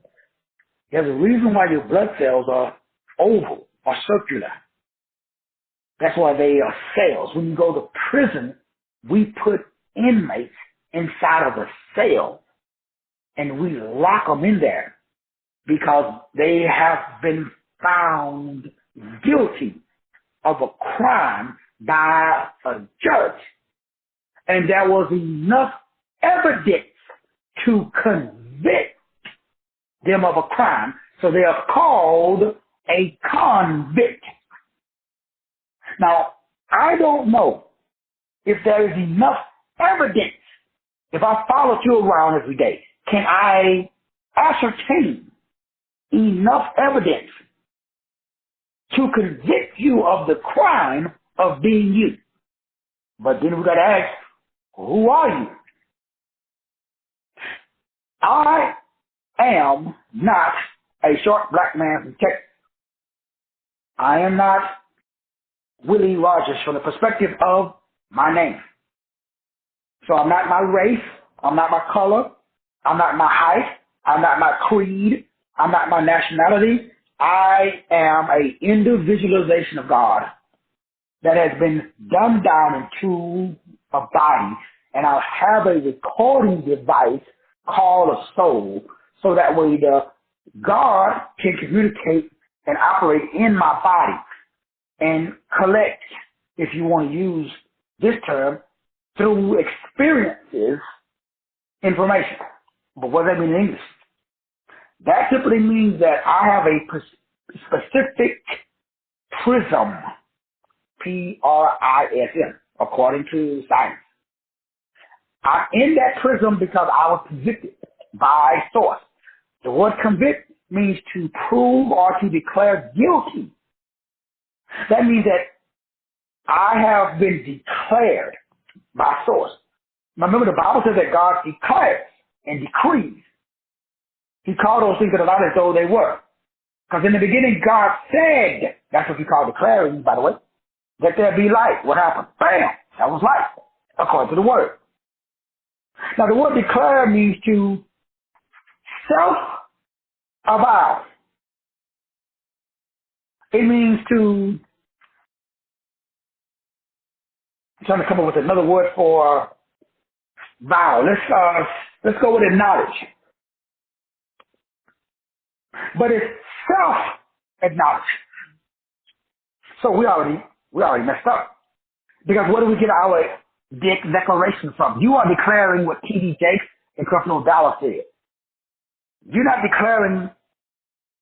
There's a reason why your blood cells are oval or circular. That's why they are cells. When you go to prison, we put inmates inside of a cell. and we lock them in there because they have been found guilty of a crime by a judge. And there was enough evidence to convict them of a crime. So they are called a convict. Now, I don't know if there is enough evidence. If I follow you around every day, can I ascertain enough evidence to convict you of the crime of being you? But then we got to ask, who are you? I am not a short black man from Texas. I am not Willie Rogers from the perspective of my name. So I'm not my race. I'm not my color. I'm not my height. I'm not my creed. I'm not my nationality. I am an individualization of God that has been dumbed down into a body. And I have a recording device called a soul so that way the God can communicate and operate in my body and collect, if you want to use this term, through experiences, information. But what does that mean in English? That simply means that I have a specific prism, Prism, according to science. I'm in that prism because I was convicted by source. The word convict means to prove or to declare guilty. That means that I have been declared by source. Now remember, the Bible says that God declares and decrees. He called those things that are not as though they were. Because in the beginning, God said, that's what we call declaring, by the way, that there be light. What happened? Bam! That was light, according to the word. Now the word declare means to self-avow. It means to, I'm trying to come up with another word for vow. Let's go with acknowledge. But it's self-acknowledge. So we already messed up. Because where do we get our declaration from? You are declaring what T.D. Jakes and Creflo Dollar said. You're not declaring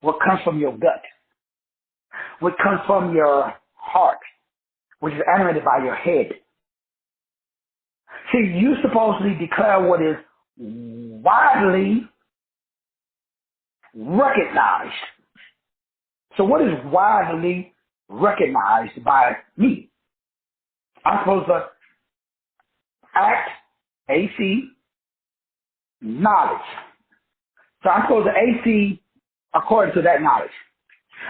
what comes from your gut, what comes from your heart, which is animated by your head. See, you supposedly declare what is widely recognized. So what is widely recognized by me? I'm supposed to act, AC, knowledge. So I'm supposed to AC according to that knowledge.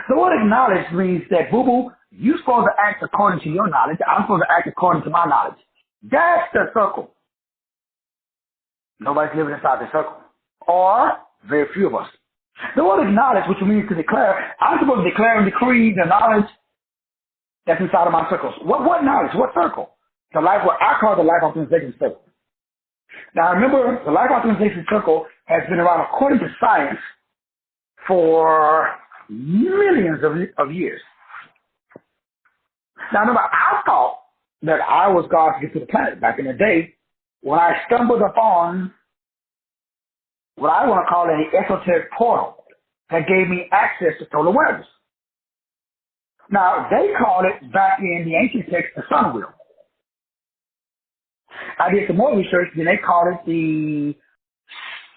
The word acknowledge means that, boo-boo, you're supposed to act according to your knowledge. I'm supposed to act according to my knowledge. That's the circle. Nobody's living inside the circle. Or very few of us. The word acknowledge, which means to declare, I'm supposed to declare and decree the knowledge that's inside of my circles. What knowledge? What circle? The life, what I call the life optimization circle. Now remember, the life optimization circle has been around according to science for millions of years. Now remember, I thought that I was God's gift to the planet back in the day when I stumbled upon what I want to call an esoteric portal that gave me access to total awareness. Now, they called it back in the ancient text the sun wheel. I did some more research, then they called it the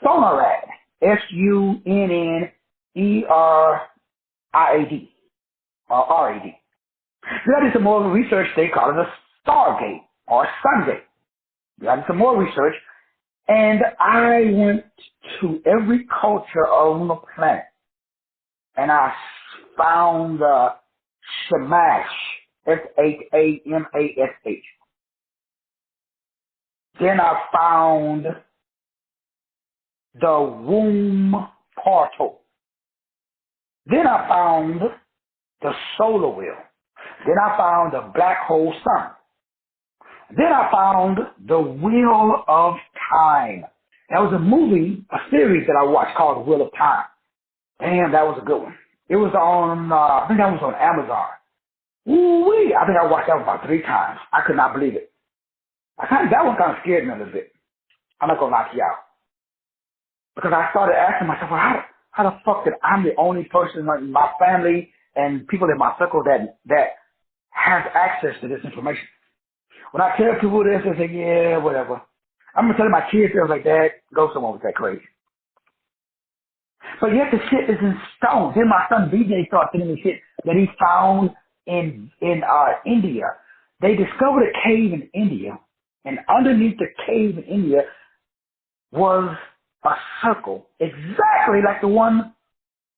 Sunnerad, Sunnerad, or RAD. Then I did some more research, they called it a Stargate, or Sungate. I did some more research, and I went to every culture on the planet, and I found Shamash, Shamash. Then I found the womb portal. Then I found the solar wheel. Then I found the black hole sun. Then I found the wheel of time. That was a movie, a series that I watched called The Wheel of Time. Damn, that was a good one. It was on, I think that was on Amazon. Ooh-wee. I think I watched that one about 3 times. I could not believe it. That one kind of scared me a little bit. I'm not going to lie to y'all. Because I started asking myself, well, how the fuck did I'm the only person in my family and people in my circle that has access to this information? When I tell people this, they say, yeah, whatever. I'm going to tell my kids, they're like, Dad, go somewhere with that crazy. But yet the shit is in stone. Then my son BJ started sending me shit that he found in India. They discovered a cave in India, and underneath the cave in India was a circle, exactly like the one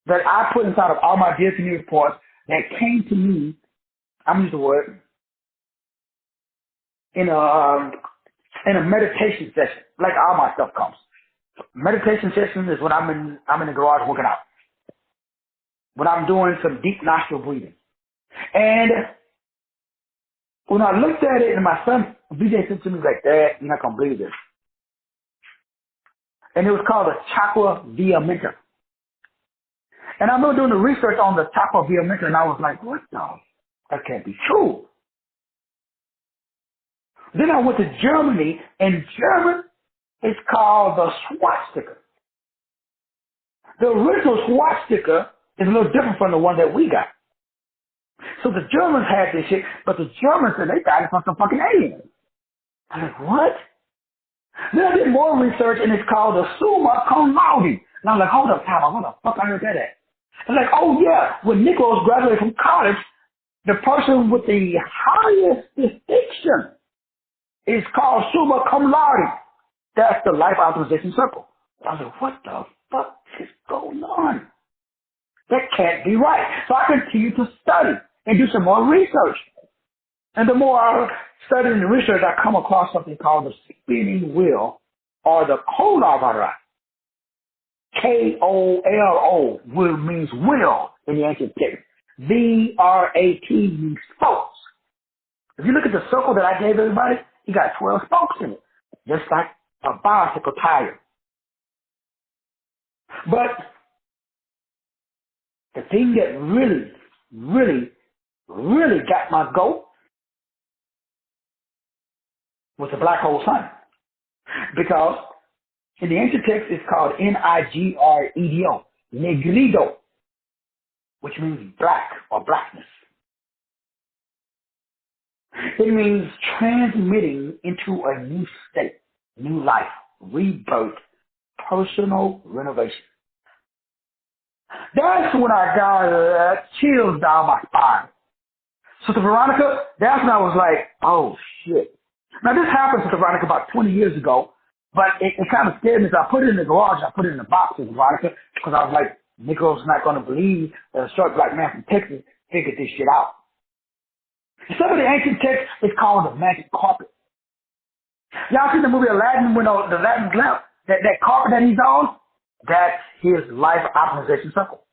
that I put inside of all my Dear to Me reports that came to me, I'm going to use the word, in a meditation session, like all my stuff comes. Meditation session is when I'm in the garage working out, when I'm doing some deep nostril breathing. And when I looked at it, and my son BJ said to me like, Dad, you're not gonna believe this. And it was called the chakra via mentor. And I remember doing the research on the chakra via mentor, and I was like, what the? That can't be true. Then I went to Germany, and German is called the swastika. The original swastika is a little different from the one that we got. So the Germans had this shit, but the Germans said they got it from some fucking aliens. I'm like, what? Then I did more research, and it's called the Summa Cum Laude. And I'm like, hold up, time, what the fuck I heard that at? I'm like, oh yeah, when Nicholas graduated from college, the person with the highest distinction is called Summa Cum Laude. That's the life optimization circle. I was like, what the fuck is going on? That can't be right. So I continued to study and do some more research. And the more I studied and researched, I come across something called the spinning wheel, or the Kolovara. K-O-L-O will means will in the ancient text. V-R-A-T means spokes. If you look at the circle that I gave everybody, you got 12 spokes in it, just like a bicycle tire. But the thing that really, really, really got my goat was the black hole sun. Because in the ancient text, it's called Nigredo, negrido, which means black or blackness. It means transmitting into a new state, new life, rebirth, personal renovation. That's when I got chills down my spine. Sister Veronica, that's when I was like, oh shit. Now this happened, Sister Veronica, about 20 years ago, but it kind of scared me. So I put it in the garage, I put it in the box, Sister Veronica, because I was like, Nico's not going to believe that a short black man from Texas figured this shit out. Some of the ancient text is called the magic carpet. Y'all seen the movie Aladdin when the Aladdin's lamp, that carpet that he's on? That's his life optimization circle.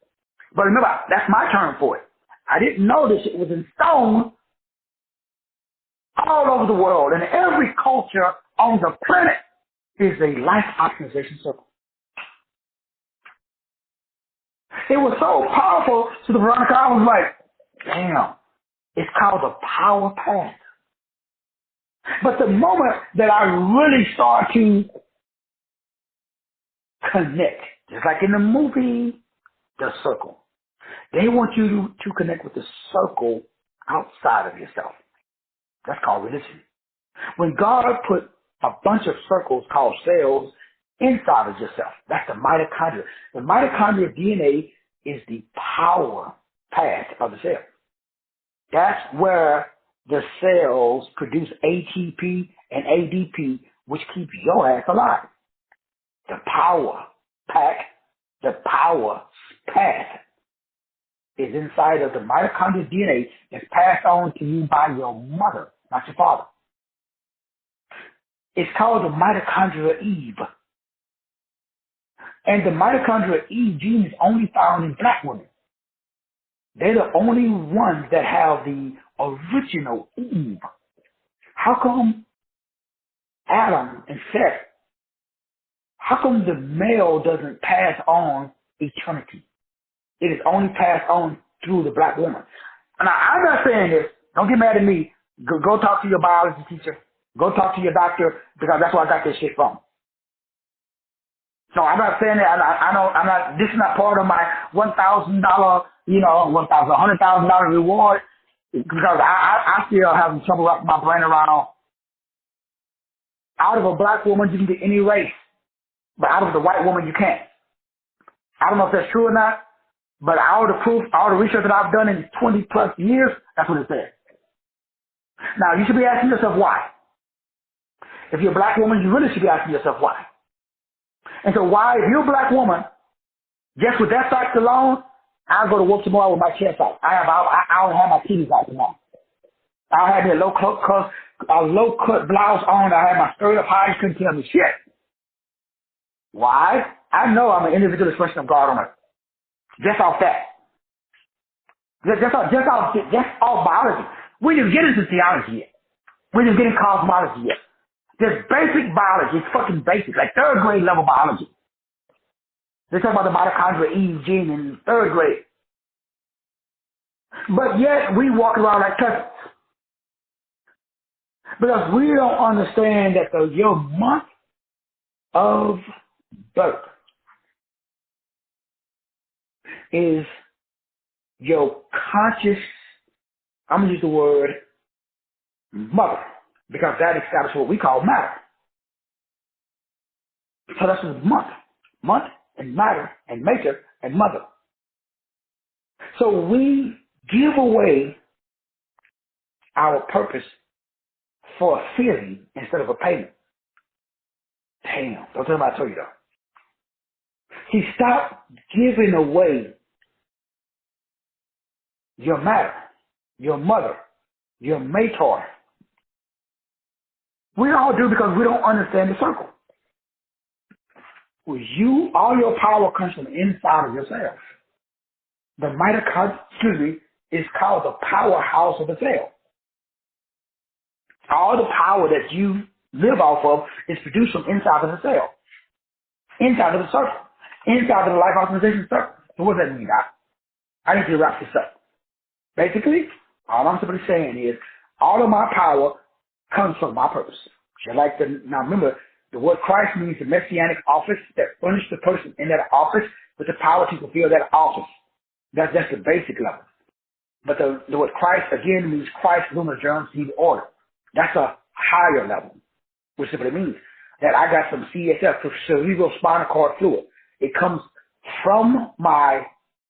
But remember, that's my term for it. I didn't know this shit was in stone all over the world, and every culture on the planet is a life optimization circle. It was so powerful to the Veronica, I was like, damn, it's called the power path. But the moment that I really start to connect, just like in the movie, The Circle, they want you to connect with the circle outside of yourself. That's called religion. When God put a bunch of circles called cells inside of yourself, that's the mitochondria. The mitochondrial DNA is the power path of the cell. That's where the cells produce ATP and ADP, which keeps your ass alive. The power pack, the power path is inside of the mitochondrial DNA that's passed on to you by your mother, not your father. It's called the mitochondrial Eve. And the mitochondrial Eve gene is only found in black women. They're the only ones that have the original Eve. How come Adam and Seth how come the male doesn't pass on eternity? It is only passed on through the black woman. And I'm not saying this. Don't get mad at me. Go talk to your biology teacher. Go talk to your doctor, because that's where I got this shit from. So I'm not saying that. I'm not. This is not part of my $1,000, $100,000 reward, because I still have trouble wrapping my brain around. Out of a black woman, you can get any race, but out of the white woman, you can't. I don't know if that's true or not, but all the proof, all the research that I've done in 20 plus years, that's what it says. Now, you should be asking yourself why. If you're a black woman, you really should be asking yourself why. And so why, if you're a black woman, just with that fact alone, I'll go to work tomorrow with my chest out. I'll have my titties out tomorrow. I'll have me a low cut blouse on. I'll have my skirt up high. You couldn't tell me shit. Why? I know I'm an individual expression of God on earth. Just off that. Just off biology. We didn't get into theology yet. We didn't get into cosmology yet. Just basic biology. It's fucking basic. Like third grade level biology. They talk about the mitochondria, Eve gene in third grade. But yet we walk around like cousins. Because we don't understand that your month of birth is your conscious, I'm going to use the word mother, because that establishes what we call matter. So that's the month and matter and maker and mother. So we give away our purpose for a feeling instead of a payment. Damn, don't tell me I told you though. See, stop giving away your matter, your mother, your mator. We all do because we don't understand the circle. All your power comes from inside of yourself. The mitochondria, is called the powerhouse of the cell. All the power that you live off of is produced from inside of the cell, inside of the circle, inside of the life optimization circle. So what does that mean, Doc? I need to wrap this up. Basically, all I'm simply saying is all of my power comes from my purpose. Now remember, the word Christ means the messianic office that furnished the person in that office with the power to fulfill that office. That's the basic level. But the word Christ, again, means Christ, lunar, germ, seed, order. That's a higher level, which simply means that I got some CSF, cerebral spinal cord fluid. It comes from my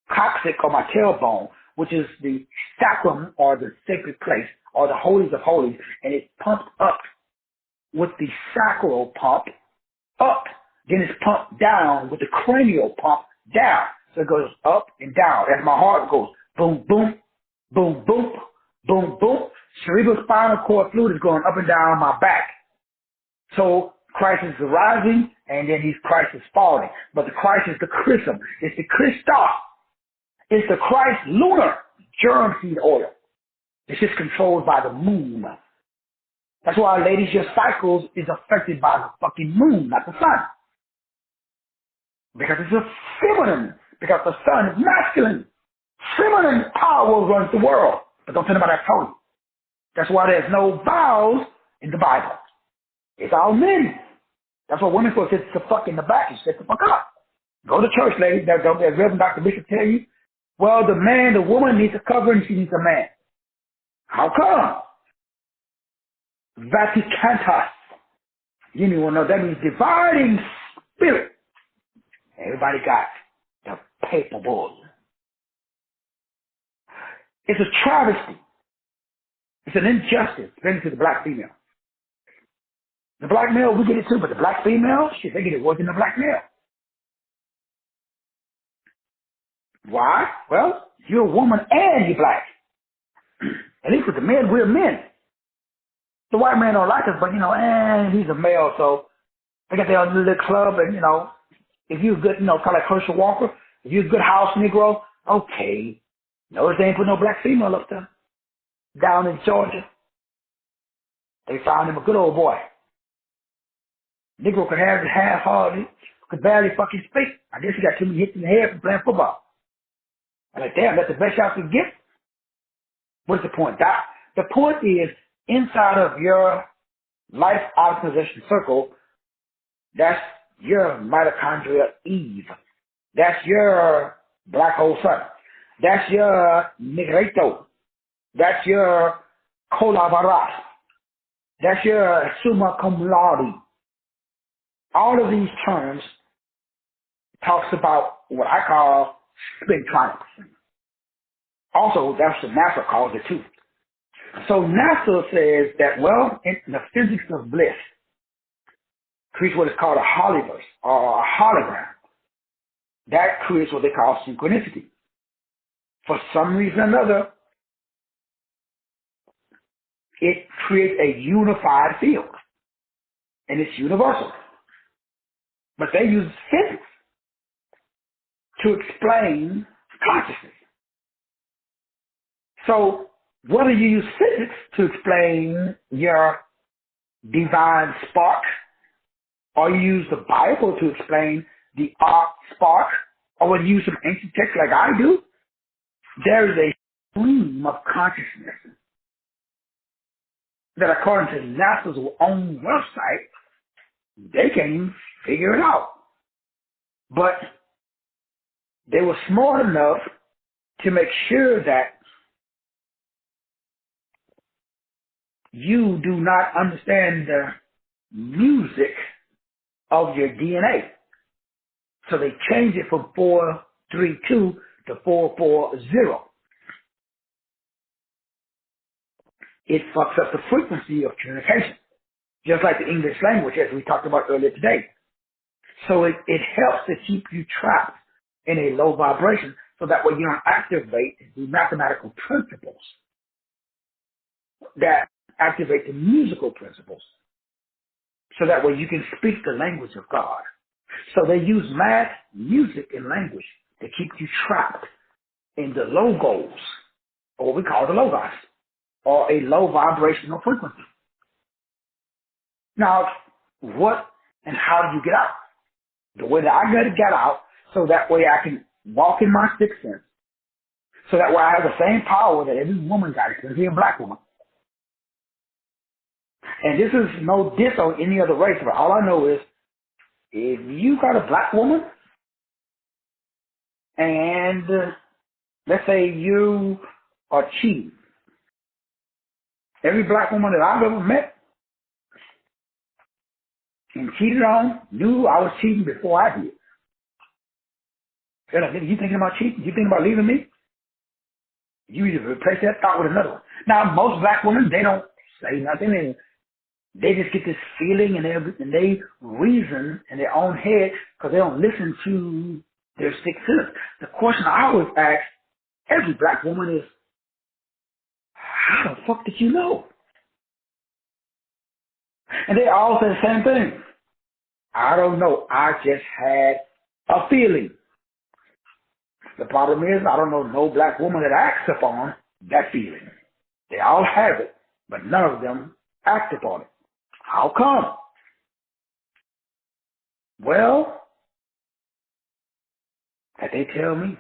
coccyx or my tailbone, which is the sacrum or the sacred place or the holies of holies, and it's pumped up with the sacral pump up. Then it's pumped down with the cranial pump down. So it goes up and down. As my heart goes boom, boom, boom, boom, boom, boom. Cerebral spinal cord fluid is going up and down my back. So Christ is rising, and then Christ is falling. But the Christ is the chrism. It's the Christos. It's the Christ lunar germ seed oil. It's just controlled by the moon. That's why, ladies, your cycles is affected by the fucking moon, not the sun. Because it's a feminine. Because the sun is masculine. Feminine power runs the world. But don't tell nobody I told you. That's why there's no vows in the Bible. It's all men. That's what women supposed to sit the fuck in the back and shut the fuck up. Go to church, ladies. As Reverend Dr. Bishop tell you, well, the woman needs a covering, she needs a man. How come? Vaticantas. You need to know that means dividing spirit. Everybody got the paper bull. It's a travesty. It's an injustice, especially to the black female. The black male, we get it too, but the black female, shit, they get it worse than the black male. Why? Well, you're a woman and you're black. At least with the men, we're men. The white man don't like us, but he's a male, so they got their own little club, and if you're good, kind of like Herschel Walker, if you're a good house Negro, okay. Notice they ain't put no black female up there. Down in Georgia. They found him a good old boy. Negro could have his half-hearted, could barely fucking speak. I guess he got too many hits in the head from playing football. I'm like, damn, that's the best y'all could get. What's the point, Doc? The point is, inside of your life opposition circle, that's your mitochondrial Eve. That's your black hole sun. That's your Negrito. That's your Colaborat. That's your Summa Cum Laude. All of these terms talks about what I call spintronics. Also, that's what NASA calls it too. So NASA says that, well, in the physics of bliss, creates what is called a holoverse or a hologram. That creates what they call synchronicity. For some reason or another, it creates a unified field, and it's universal. But they use physics to explain consciousness. So whether you use physics to explain your divine spark, or you use the Bible to explain the arc spark, or whether you use some ancient text like I do, there is a stream of consciousness that, according to NASA's own website, they can't even figure it out. But they were smart enough to make sure that you do not understand the music of your DNA. So they changed it from 432 to 440. It fucks up the frequency of communication, just like the English language, as we talked about earlier today. So it helps to keep you trapped in a low vibration, so that way you don't activate the mathematical principles that activate the musical principles, so that way you can speak the language of God. So they use math, music, and language to keep you trapped in the logos, or what we call the logos, or a low vibrational frequency. Now, what and how do you get out? The way that I got to get out, so that way I can walk in my sixth sense, so that way I have the same power that every woman got, especially a black woman. And this is no diss on any other race, but all I know is, if you got a black woman, and let's say you are cheating, every black woman that I've ever met and cheated on knew I was cheating before I did. They're like, you thinking about cheating? You thinking about leaving me? You either replace that thought with another one. Now, most black women, they don't say nothing, and they just get this feeling, and they reason in their own head because they don't listen to their sixth sense. The question I always ask every black woman is, how the fuck did you know? And they all say the same thing. I don't know. I just had a feeling. The problem is, I don't know no black woman that acts upon that feeling. They all have it, but none of them act upon it. How come? Well, that they tell me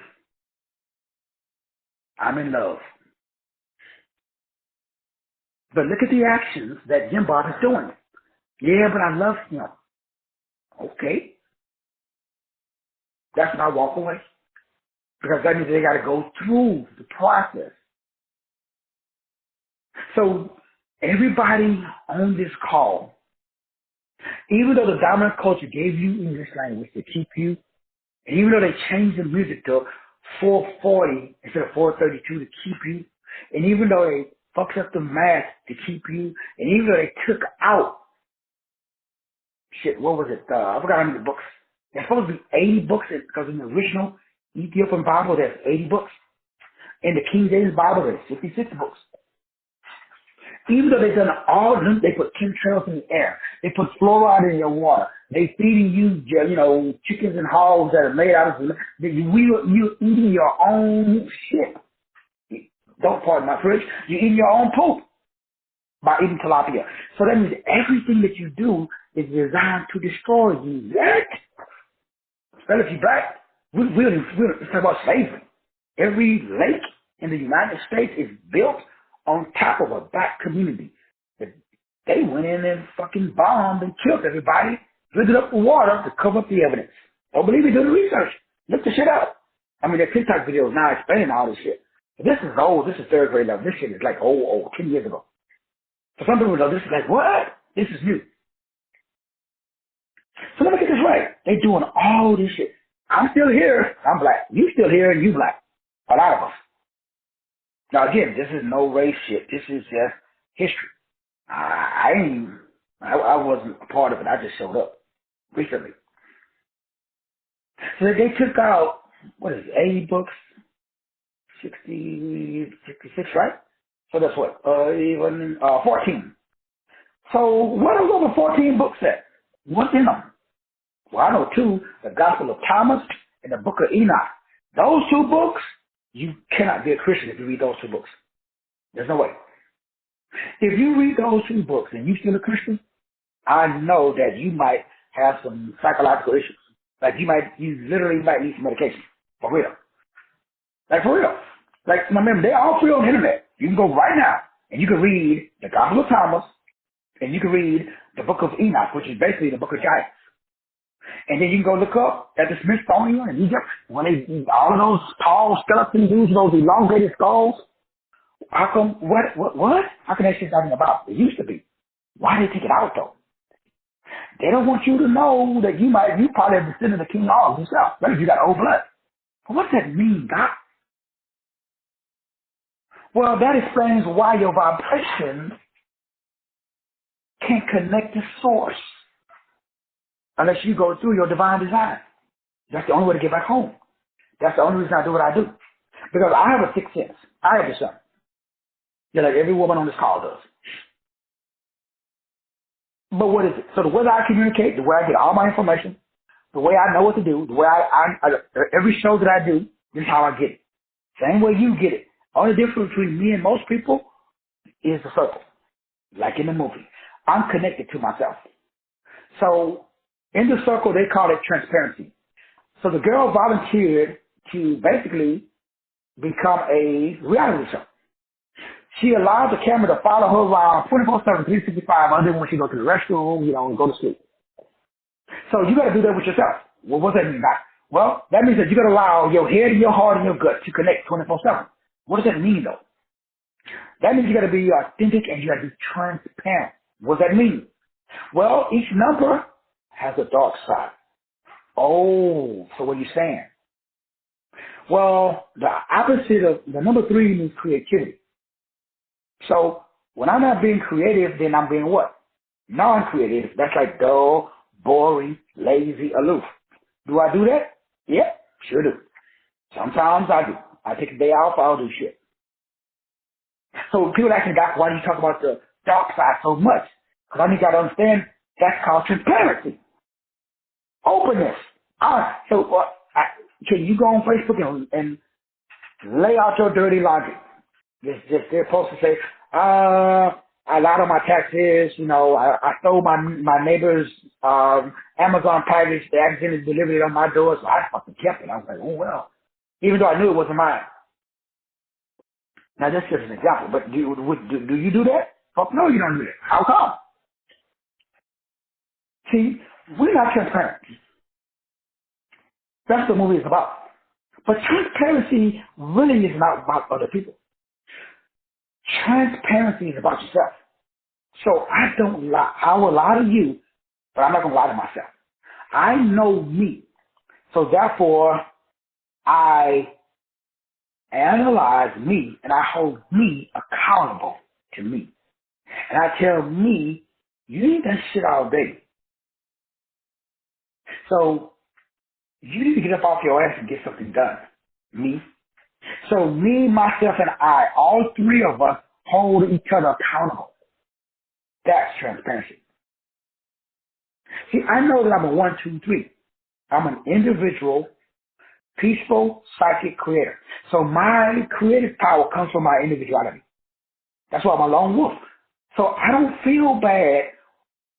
I'm in love. But look at the actions that Jim Bob is doing. Yeah, but I love him. Okay. That's when I walk away. Because that means they got to go through the process. So everybody on this call, even though the dominant culture gave you English language to keep you, and even though they changed the music to 440 instead of 432 to keep you, and even though they fucked up the math to keep you, and even though they took out, what was it? I forgot how many books. There's supposed to be 80 books, because in the original Ethiopian Bible, there's 80 books. In the King James Bible, there's 56 books. Even though they've done all of them, they put chemtrails in the air. They put fluoride in your water. They feeding you, chickens and hogs that are made out of, you eating your own shit. Don't pardon my French. You're eating your own poop by eating tilapia. So that means everything that you do is designed to destroy you. What? Especially if you're black. It's about slavery. Every lake in the United States is built on top of a black community. They went in and fucking bombed and killed everybody, filled it up with water to cover up the evidence. Don't believe me? Do the research. Look the shit up. I mean, there are TikTok videos now explaining all this shit. But this is old. This is third grade level. This shit is like old, 10 years ago. For some people, though, this is like, what? This is new. So let me get this right. They doing all this shit. I'm still here. I'm black. You still here and you black. A lot of us. Now again, this is no race shit. This is just history. I wasn't a part of it. I just showed up recently. So they took out, what is it, 80 books? 60, 66, right? So that's what, 14. So what are those other 14 books at? What's in them? Well, I know two, the Gospel of Thomas and the Book of Enoch. Those two books, you cannot be a Christian if you read those two books. There's no way. If you read those two books and you still a Christian, I know that you might have some psychological issues. Like you literally might need some medication. For real. Like for real. Like, remember, they're all free on the internet. You can go right now and you can read the Gospel of Thomas and you can read the Book of Enoch, which is basically the Book of Giants. And then you can go look up at the Smithsonian and Egypt when all of those tall skeleton dudes, those elongated skulls. How come, what? How can that shit nothing about? It used to be. Why did they take it out though? They don't want you to know that you probably have descended of King Og yourself. That if you got old blood. But what's that mean, Doc? Well, that explains why your vibration can't connect to source unless you go through your divine design. That's the only way to get back home. That's the only reason I do what I do. Because I have a sixth sense. I have the sun. Just like every woman on this call does. But what is it? So the way that I communicate, the way I get all my information, the way I know what to do, the way every show that I do, this is how I get it. Same way you get it. Only difference between me and most people is the circle. Like in the movie. I'm connected to myself. So in the circle, they call it transparency. So the girl volunteered to basically become a reality show. She allowed the camera to follow her around 24/7, 365, other than when she go to the restroom, and go to sleep. So you got to do that with yourself. Well, what does that mean, Doc? Well, that means that you got to allow your head, your heart, and your gut to connect 24/7. What does that mean, though? That means you got to be authentic and you got to be transparent. What does that mean? Well, each number has a dark side. Oh, so what are you saying? Well, the opposite of the number 3 means creativity. So when I'm not being creative, then I'm being what? Non-creative. That's like dull, boring, lazy, aloof. Do I do that? Yeah, sure do. Sometimes I do. I take a day off, I'll do shit. So people ask me, Doc, why do you talk about the dark side so much? Because I need y'all to understand that's called transparency. Openness. Can you go on Facebook and lay out your dirty laundry? They're supposed to say, I lied on my taxes, I stole my neighbor's Amazon package, they accidentally delivered it on my door, so I fucking kept it. I was like, oh well. Even though I knew it wasn't mine. Now that's just an example, but do you do that? Fuck no, you don't do that. How come? See, we're not transparent. That's what the movie is about. But transparency really is not about other people. Transparency is about yourself. So I don't lie. I will lie to you, but I'm not going to lie to myself. I know me. So therefore, I analyze me and I hold me accountable to me. And I tell me, you need that shit all day. So you need to get up off your ass and get something done. Me. So me, myself, and I, all three of us hold each other accountable. That's transparency. See, I know that I'm a 1, 2, 3. I'm an individual, peaceful, psychic creator. So my creative power comes from my individuality. That's why I'm a lone wolf. So I don't feel bad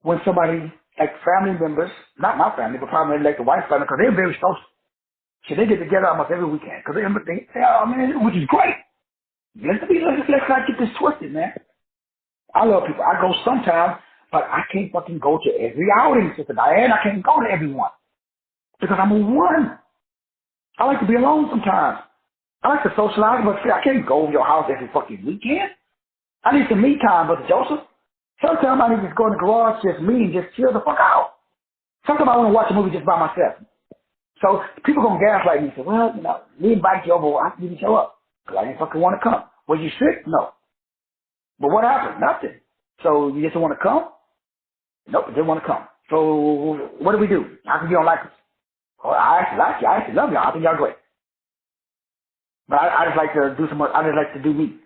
when somebody like family members, not my family, but probably like the wife's family, because they're very social. So they get together almost every weekend, because oh man, which is great. Let's not get this twisted, man. I love people. I go sometimes, but I can't fucking go to every outing, Sister Diane. I can't go to everyone because I'm a one. I like to be alone sometimes. I like to socialize, but see, I can't go to your house every fucking weekend. I need some me time, Brother Joseph. Sometimes I need to just go in the garage, just me, and just chill the fuck out. Sometimes I want to watch a movie just by myself. So people gonna gaslight me and say, well, you know, we invite you over, I didn't show up because I didn't fucking want to come. Were you sick? No. But what happened? Nothing. So you just want to come? Nope, didn't want to come. So what do we do? How come you don't like us? Oh, I actually like you. I actually love y'all. I think y'all great. But I just like to do I just like to do me.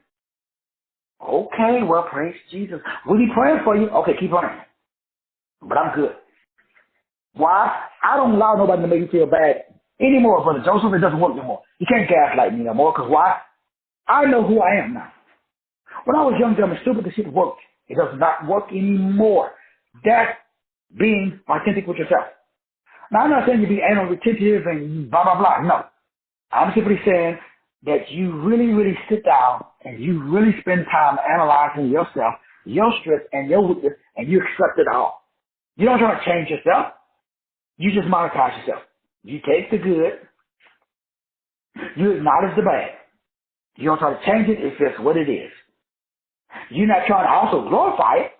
Okay, well, praise Jesus. We'll be praying for you. Okay, keep on. But I'm good. Why? I don't allow nobody to make you feel bad anymore, Brother Joseph. It doesn't work no more. You can't gaslight me no more, because why? I know who I am now. When I was young, dumb, and stupid, the shit worked. It does not work anymore. That's being authentic with yourself. Now, I'm not saying you be anal retentive and blah, blah, blah. No. I'm simply saying that you really, really sit down and you really spend time analyzing yourself, your strength, and your weakness, and you accept it all. You don't try to change yourself. You just monetize yourself. You take the good. You acknowledge the bad. You don't try to change it. It's just what it is. You're not trying to also glorify it,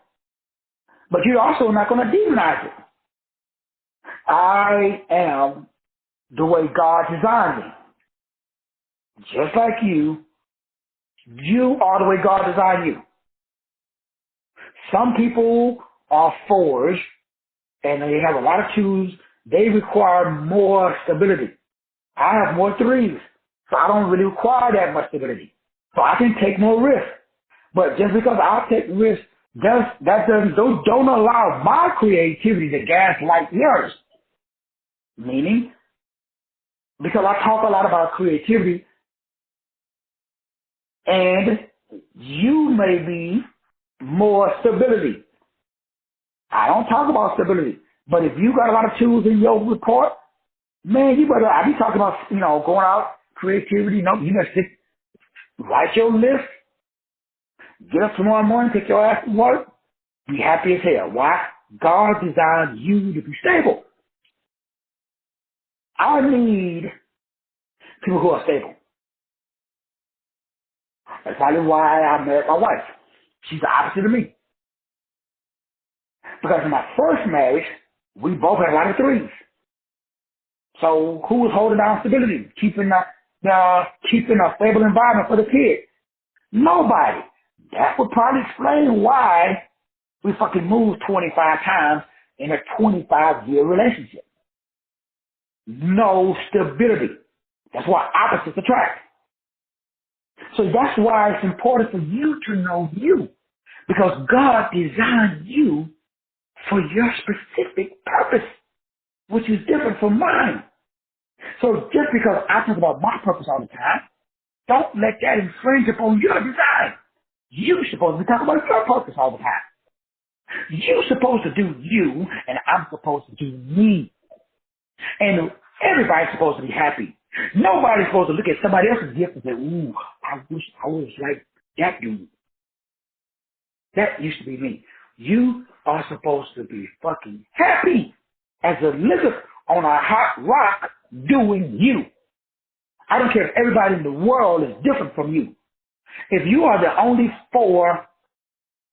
but you're also not going to demonize it. I am the way God designed me. Just like you are the way God designed you. Some people are fours and they have a lot of twos. They require more stability. I have more threes, so I don't really require that much stability. So I can take more risks. But just because I take risks, don't allow my creativity to gaslight yours. Meaning, because I talk a lot about creativity, and you may be more stability. I don't talk about stability, but if you got a lot of tools in your report, man, I be talking about, going out, creativity, you must just write your list, get up tomorrow morning, take your ass to work, be happy as hell. Why? God designed you to be stable. I need people who are stable. That's probably why I married my wife. She's the opposite of me. Because in my first marriage, we both had a lot of threes. So who was holding down stability, keeping a stable environment for the kids? Nobody. That would probably explain why we fucking moved 25 times in a 25-year relationship. No stability. That's why opposites attract. So that's why it's important for you to know you. Because God designed you for your specific purpose, which is different from mine. So just because I talk about my purpose all the time, don't let that infringe upon your design. You're supposed to be talking about your purpose all the time. You're supposed to do you, and I'm supposed to do me. And everybody's supposed to be happy. Nobody's supposed to look at somebody else's gift and say, ooh, I wish I was like that dude. That used to be me. You are supposed to be fucking happy as a lizard on a hot rock doing you. I don't care if everybody in the world is different from you. If you are the only four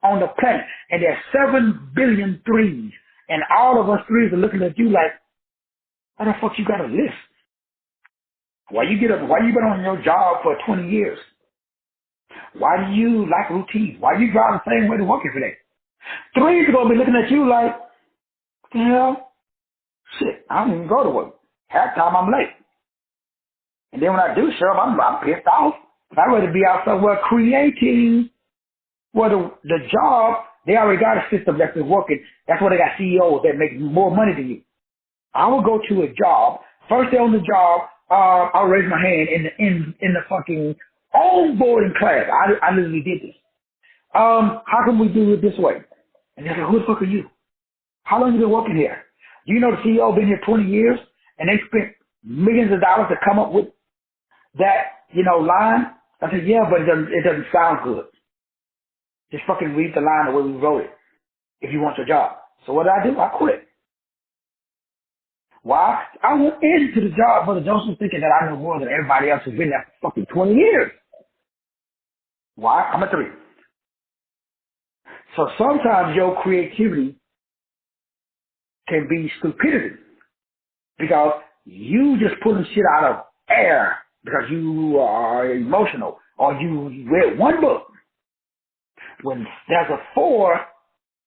on the planet and there's 7 billion threes and all of us threes are looking at you like, how the fuck you got a list? Why you been on your job for 20 years? Why do you like routines? Why you drive the same way to work every day? Threes are going to be looking at you like, what the hell? Shit, I don't even go to work. Half the time I'm late. And then when I do show up, I'm pissed off. I'd rather be out somewhere creating where the job, they already got a system that's been working. That's why they got CEOs that make more money than you. I will go to a job. First day on the job, I'll raise my hand in the fucking onboarding class. I literally did this. How can we do it this way? And they're like, who the fuck are you? How long you been working here? Do you know the CEO been here 20 years and they spent millions of dollars to come up with that, line? I said, yeah, but it doesn't sound good. Just fucking read the line the way we wrote it if you want your job. So what did I do? I quit. Why? I went into the job, Brother Joseph, thinking that I knew more than everybody else who's been there for fucking 20 years. Why? I'm a 3. So sometimes your creativity can be stupidity because you just pulling shit out of air because you are emotional or you read one book. When there's a 4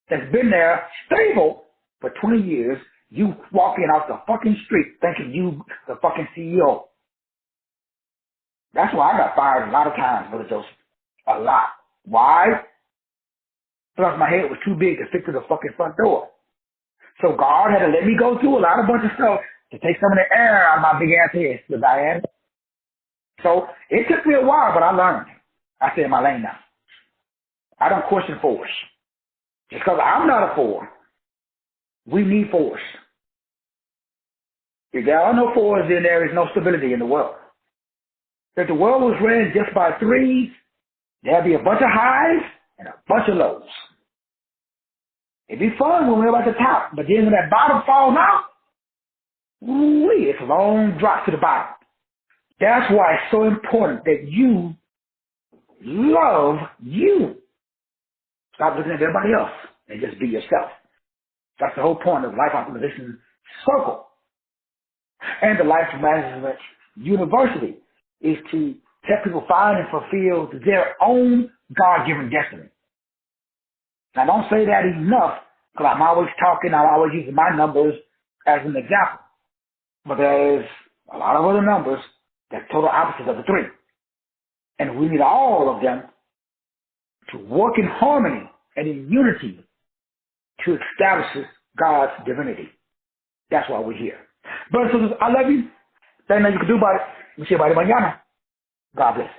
that's been there stable for 20 years, you walking off the fucking street thinking you the fucking CEO. That's why I got fired a lot of times, Brother Joseph. A lot. Why? Because my head was too big to fit through the fucking front door. So God had to let me go through a lot of bunch of stuff to take some of the air out of my big ass head, the Diane. So it took me a while, but I learned. I stay in my lane now. I don't question 4s. Just because I'm not a 4, we need 4s. If there are no 4s, then there is no stability in the world. If the world was ran just by 3s, there'd be a bunch of highs and a bunch of lows. It'd be fun when we're at the top, but then when that bottom falls out, it's a long drop to the bottom. That's why it's so important that you love you. Stop looking at everybody else and just be yourself. That's the whole point of Life Optimization Circle. And the Life Management University is to help people find and fulfill their own God-given destiny. Now, don't say that enough, because I'm always talking, I'm always using my numbers as an example. But there's a lot of other numbers that's total opposites of the 3. And we need all of them to work in harmony and in unity to establish God's divinity. That's why we're here. Brothers and sisters, I love you. There's nothing you can do about it. We'll see you about it mañana. God bless.